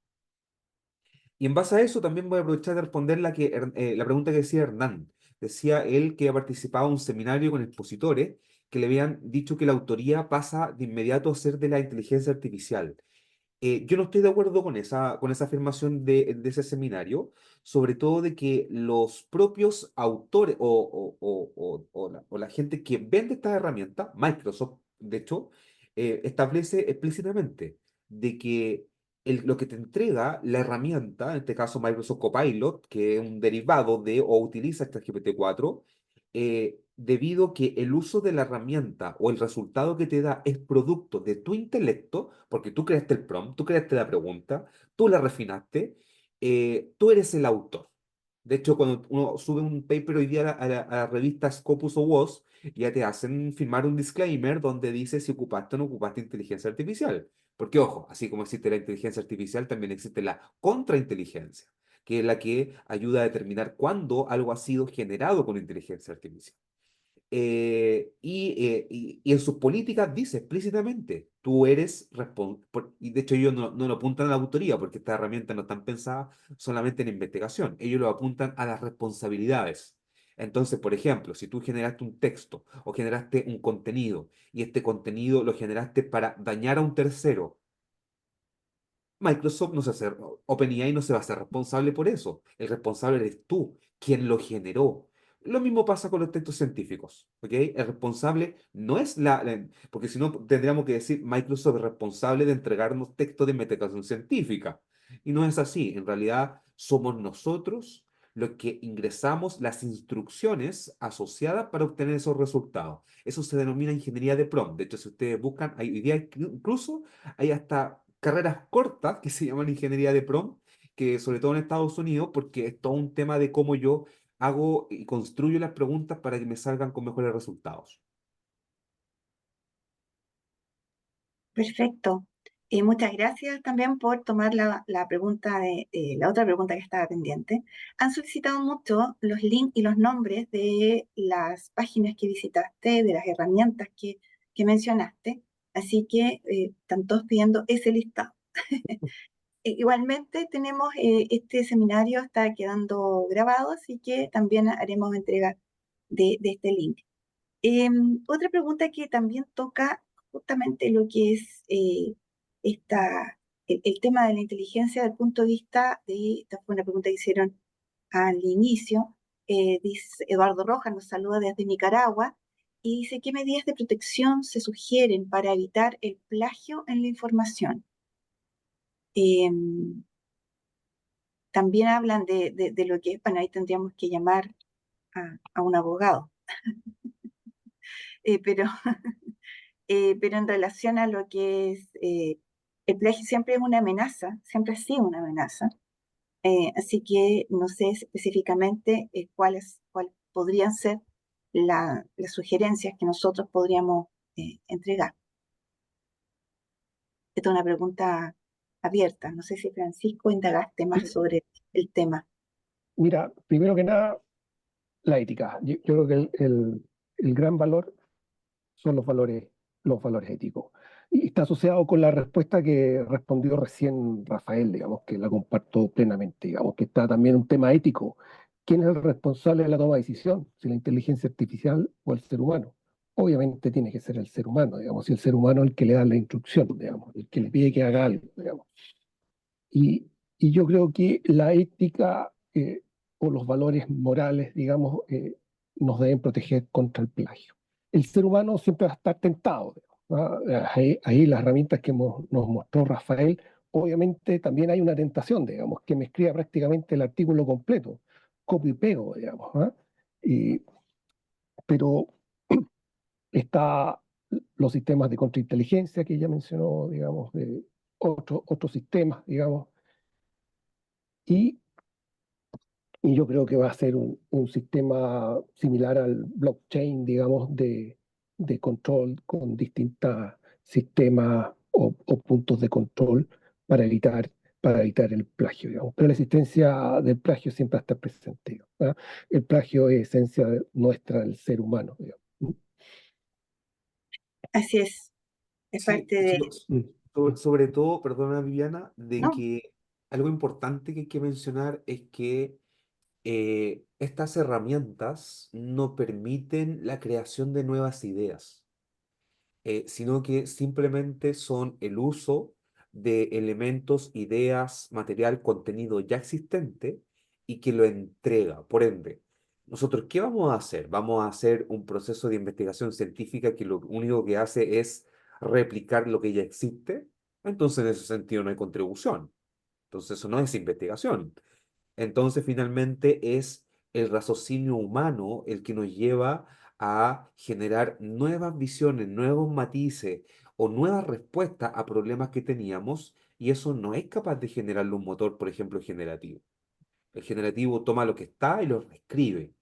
Speaker 8: Y en base a eso también voy a aprovechar de responder la pregunta que decía Hernán. Decía él que ha participado en un seminario con expositores que le habían dicho que la autoría pasa de inmediato a ser de la inteligencia artificial. Yo no estoy de acuerdo con esa afirmación de ese seminario, sobre todo de que los propios autores o la gente que vende esta herramienta, Microsoft, de hecho, establece explícitamente de que lo que te entrega la herramienta, en este caso Microsoft Copilot, que es un derivado de o utiliza ChatGPT 4, debido a que el uso de la herramienta o el resultado que te da es producto de tu intelecto, porque tú creaste el prompt, tú creaste la pregunta, tú la refinaste, tú eres el autor. De hecho, cuando uno sube un paper hoy día a la revista Scopus o WOS, ya te hacen firmar un disclaimer donde dice si ocupaste o no ocupaste inteligencia artificial. Porque, ojo, así como existe la inteligencia artificial, también existe la contrainteligencia, que es la que ayuda a determinar cuándo algo ha sido generado con inteligencia artificial. Y en sus políticas dice explícitamente, tú eres responsable, y de hecho ellos no lo apuntan a la autoría, porque estas herramientas no están pensadas solamente en investigación, ellos lo apuntan a las responsabilidades. Entonces, por ejemplo, si tú generaste un texto o generaste un contenido y este contenido lo generaste para dañar a un tercero, Microsoft no se hace, OpenAI no se va a hacer responsable por eso. El responsable eres tú, quien lo generó. Lo mismo pasa con los textos científicos, ¿ok? El responsable no es porque si no tendríamos que decir Microsoft es responsable de entregarnos textos de investigación científica. Y no es así. En realidad somos nosotros los que ingresamos las instrucciones asociadas para obtener esos resultados. Eso se denomina ingeniería de prompt. De hecho, si ustedes buscan, hoy día incluso hay hasta carreras cortas que se llaman ingeniería de prompt, que sobre todo en Estados Unidos, porque es todo un tema de cómo yo hago y construyo las preguntas para que me salgan con mejores resultados.
Speaker 2: Perfecto. Muchas gracias también por tomar la pregunta la otra pregunta que estaba pendiente. Han solicitado mucho los links y los nombres de las páginas que visitaste, de las herramientas que mencionaste, así que están todos pidiendo ese listado. Igualmente tenemos este seminario está quedando grabado, así que también haremos entrega de este link. Otra pregunta que también toca justamente lo que es el tema de la inteligencia desde el punto de vista esta fue una pregunta que hicieron al inicio, dice Eduardo Rojas, nos saluda desde Nicaragua, y dice, ¿qué medidas de protección se sugieren para evitar el plagio en la información? Em, También hablan de lo que es, bueno, ahí tendríamos que llamar a un abogado, eh, pero pero en relación a lo que es el plagio siempre es una amenaza, siempre ha sido una amenaza, así que no sé específicamente cuáles podrían ser las sugerencias que nosotros podríamos entregar. Esta es una pregunta abierta, no sé si Francisco indagaste más sobre el tema.
Speaker 7: Mira, primero que nada, la ética. Yo creo que el gran valor son los valores éticos. Y está asociado con la respuesta que respondió recién Rafael, digamos, que la comparto plenamente, digamos, que está también un tema ético. ¿Quién es el responsable de la toma de decisión? Si la inteligencia artificial o el ser humano. Obviamente tiene que ser el ser humano, digamos, y el ser humano es el que le da la instrucción, digamos, el que le pide que haga algo, digamos. Y yo creo que la ética o los valores morales, digamos, nos deben proteger contra el plagio. El ser humano siempre va a estar tentado, digamos, ¿no? Ahí las herramientas que nos mostró Rafael, obviamente también hay una tentación, digamos, que me escriba prácticamente el artículo completo, copio y pego, digamos, ¿no? Y- pero está los sistemas de contrainteligencia que ella mencionó, digamos, de otros sistemas, digamos, y Y yo creo que va a ser un sistema similar al blockchain, digamos, de control con distintos sistemas o puntos de control para evitar, para evitar el plagio, digamos. Pero la existencia del plagio siempre va a estar presente, ¿ah? El plagio es esencia nuestra del ser humano, digamos.
Speaker 2: Así es
Speaker 8: Sí,
Speaker 2: parte de...
Speaker 7: Mm.
Speaker 8: sobre todo, perdona Viviana, de
Speaker 2: No,
Speaker 8: que algo importante que hay que mencionar es que estas herramientas no permiten la creación de nuevas ideas, sino que simplemente son el uso de elementos, ideas, material, contenido ya existente y que lo entrega. Por ende, nosotros, ¿qué vamos a hacer? Vamos a hacer un proceso de investigación científica que lo único que hace es replicar lo que ya existe. Entonces, en ese sentido, no hay contribución. Entonces, eso no es investigación. Entonces, finalmente, es el raciocinio humano el que nos lleva a generar nuevas visiones, nuevos matices o nuevas respuestas a problemas que teníamos, y eso no es capaz de generarle un motor, por ejemplo, generativo. El generativo toma lo que está y lo reescribe,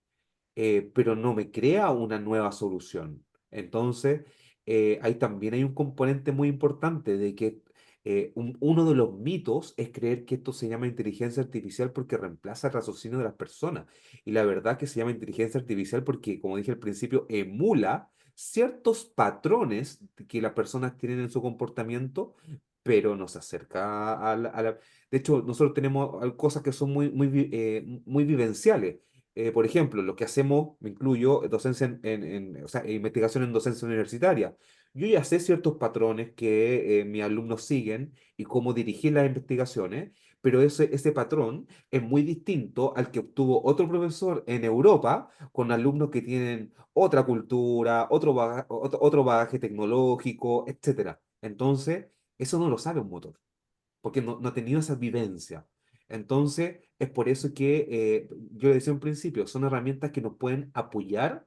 Speaker 8: pero no me crea una nueva solución. Entonces, ahí también hay un componente muy importante de que uno de los mitos es creer que esto se llama inteligencia artificial porque reemplaza el raciocinio de las personas. Y la verdad que se llama inteligencia artificial porque, como dije al principio, emula ciertos patrones que las personas tienen en su comportamiento, pero no se acerca De hecho, nosotros tenemos cosas que son muy vivenciales. Por ejemplo, lo que hacemos, me incluyo, docencia o sea, investigación en docencia universitaria. Yo ya sé ciertos patrones que mis alumnos siguen y cómo dirigir las investigaciones, pero ese patrón es muy distinto al que obtuvo otro profesor en Europa con alumnos que tienen otra cultura, otro bagaje tecnológico, etcétera. Entonces, eso no lo sabe un motor porque no ha tenido esa vivencia. Entonces, es por eso que yo decía en principio, son herramientas que nos pueden apoyar,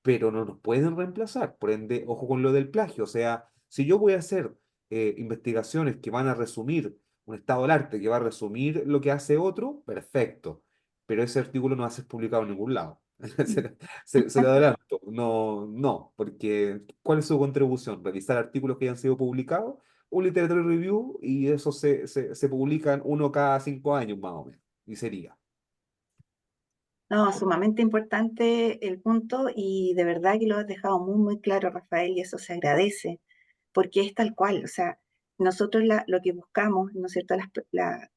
Speaker 8: pero no nos pueden reemplazar. Por ende, ojo con lo del plagio. O sea, si yo voy a hacer investigaciones que van a resumir un estado del arte, que va a resumir lo que hace otro, perfecto. Pero ese artículo no va a ser publicado en ningún lado. Se lo adelanto. No, no, porque ¿cuál es su contribución? Revisar artículos que hayan sido publicados, un literature review, y eso se publican uno cada 5 años más o menos. Y sería.
Speaker 2: No, sumamente importante el punto y de verdad que lo has dejado muy, muy claro, Rafael, y eso se agradece, porque es tal cual, o sea, nosotros lo que buscamos, ¿no es cierto?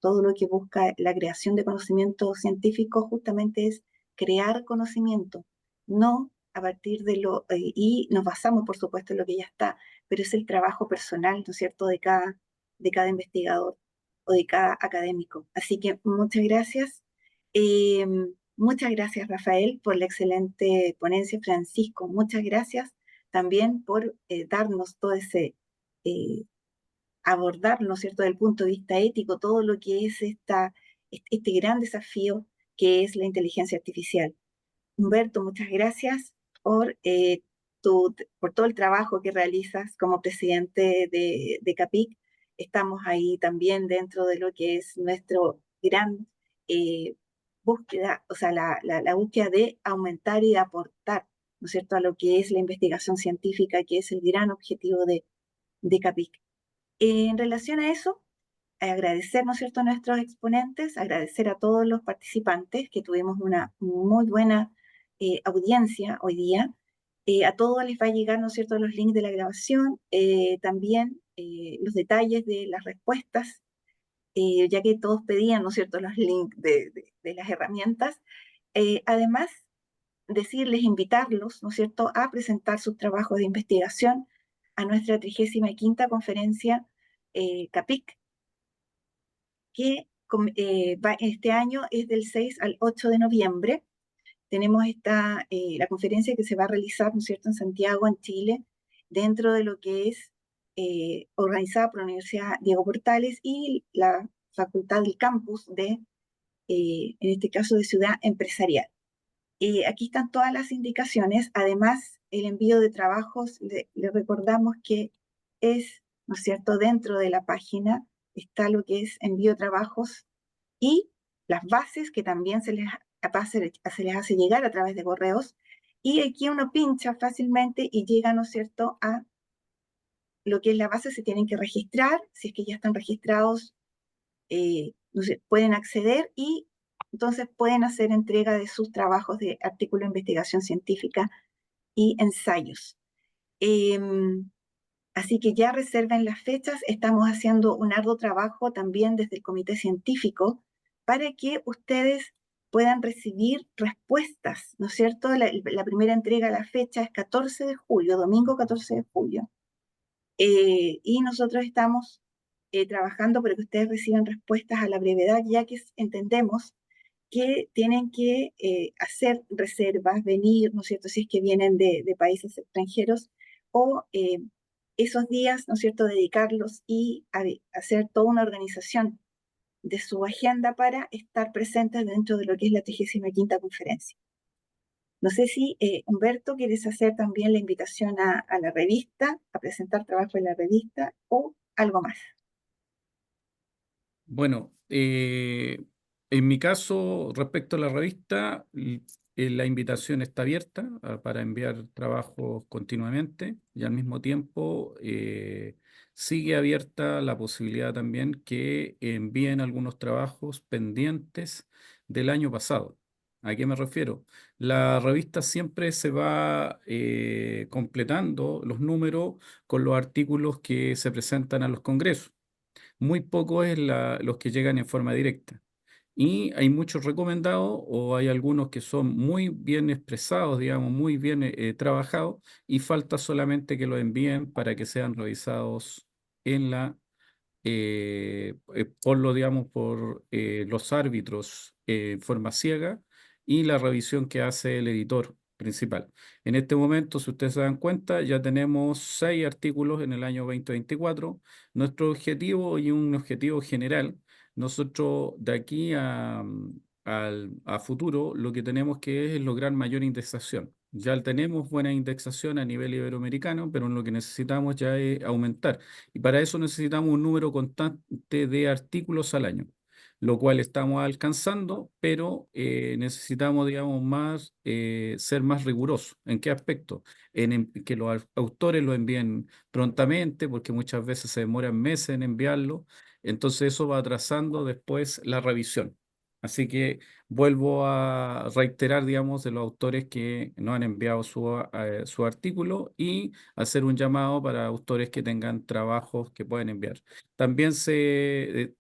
Speaker 2: Todo lo que busca la creación de conocimiento científico justamente es crear conocimiento, no a partir y nos basamos, por supuesto, en lo que ya está, pero es el trabajo personal, ¿no es cierto?, de cada investigador o de cada académico. Así que muchas gracias. Muchas gracias, Rafael, por la excelente ponencia. Francisco, muchas gracias también por darnos todo eh, abordar, ¿no es cierto?, desde el punto de vista ético, todo lo que es este gran desafío que es la inteligencia artificial. Humberto, muchas gracias por, por todo el trabajo que realizas como presidente de CAPIC. Estamos ahí también dentro de lo que es nuestro gran eh, búsqueda, o sea, la búsqueda de aumentar y de aportar, ¿no es cierto?, a lo que es la investigación científica, que es el gran objetivo de CAPIC. En relación a eso, agradecer, ¿no es cierto?, a nuestros exponentes, agradecer a todos los participantes, que tuvimos una muy buena audiencia hoy día. A todos les va a llegar, ¿no es cierto?, los links de la grabación, también los detalles de las respuestas, ya que todos pedían, ¿no es cierto?, los links de las herramientas. Además, decirles, invitarlos, ¿no es cierto?, a presentar sus trabajos de investigación a nuestra 35ª conferencia CAPIC, que este año es del 6 al 8 de noviembre. Tenemos la conferencia que se va a realizar, ¿no es cierto?, en Santiago, en Chile, dentro de lo que es organizada por la Universidad Diego Portales y la Facultad del Campus en este caso, de Ciudad Empresarial. Aquí están todas las indicaciones. Además, el envío de trabajos, le recordamos que es, ¿no es cierto?, dentro de la página está lo que es envío de trabajos y las bases que también se les hace llegar a través de correos. Y aquí uno pincha fácilmente y llega, ¿no es cierto?, a lo que es la base. Se tienen que registrar. Si es que ya están registrados, no sé, pueden acceder y entonces pueden hacer entrega de sus trabajos de artículo de investigación científica y ensayos. Así que ya reserven las fechas. Estamos haciendo un arduo trabajo también desde el comité científico para que ustedes puedan recibir respuestas, ¿no es cierto? La primera entrega a la fecha es 14 de julio, domingo 14 de julio. Y nosotros estamos trabajando para que ustedes reciban respuestas a la brevedad, ya que entendemos que tienen que hacer reservas, venir, ¿no es cierto?, si es que vienen de países extranjeros, o esos días, ¿no es cierto?, dedicarlos y hacer toda una organización de su agenda para estar presentes dentro de lo que es la 35ª conferencia. No sé si, Humberto, quieres hacer también la invitación a la revista, a presentar trabajo en la revista o algo más.
Speaker 4: Bueno, en mi caso, respecto a la revista, la invitación está abierta para enviar trabajos continuamente y al mismo tiempo sigue abierta la posibilidad también que envíen algunos trabajos pendientes del año pasado. ¿A qué me refiero? La revista siempre se va completando los números con los artículos que se presentan a los congresos. Muy poco es los que llegan en forma directa. Y hay muchos recomendados o hay algunos que son muy bien expresados, digamos, muy bien trabajados y falta solamente que lo envíen para que sean revisados en digamos, por los árbitros en forma ciega y la revisión que hace el editor principal. En este momento, si ustedes se dan cuenta, ya tenemos 6 artículos en el año 2024. Nuestro objetivo y un objetivo general, nosotros de aquí a futuro, lo que tenemos que es lograr mayor indexación. Ya tenemos buena indexación a nivel iberoamericano, pero lo que necesitamos ya es aumentar. Y para eso necesitamos un número constante de artículos al año, lo cual estamos alcanzando, pero necesitamos, digamos, ser más rigurosos. ¿En qué aspecto? En que los autores lo envíen prontamente, porque muchas veces se demoran meses en enviarlo, entonces eso va atrasando después la revisión. Así que vuelvo a reiterar, digamos, de los autores que no han enviado su artículo y hacer un llamado para autores que tengan trabajos que pueden enviar. También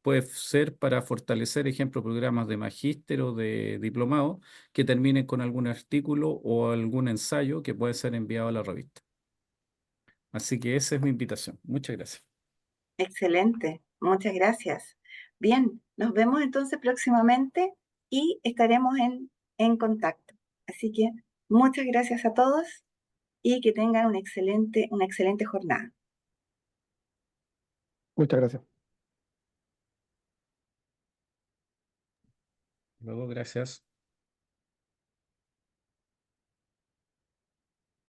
Speaker 4: puede ser para fortalecer, ejemplo, programas de magíster o de diplomado que terminen con algún artículo o algún ensayo que puede ser enviado a la revista. Así que esa es mi invitación. Muchas gracias.
Speaker 2: Excelente, muchas gracias. Bien, nos vemos entonces próximamente y estaremos en contacto. Así que muchas gracias a todos y que tengan una excelente jornada.
Speaker 7: Muchas gracias.
Speaker 4: Luego, gracias.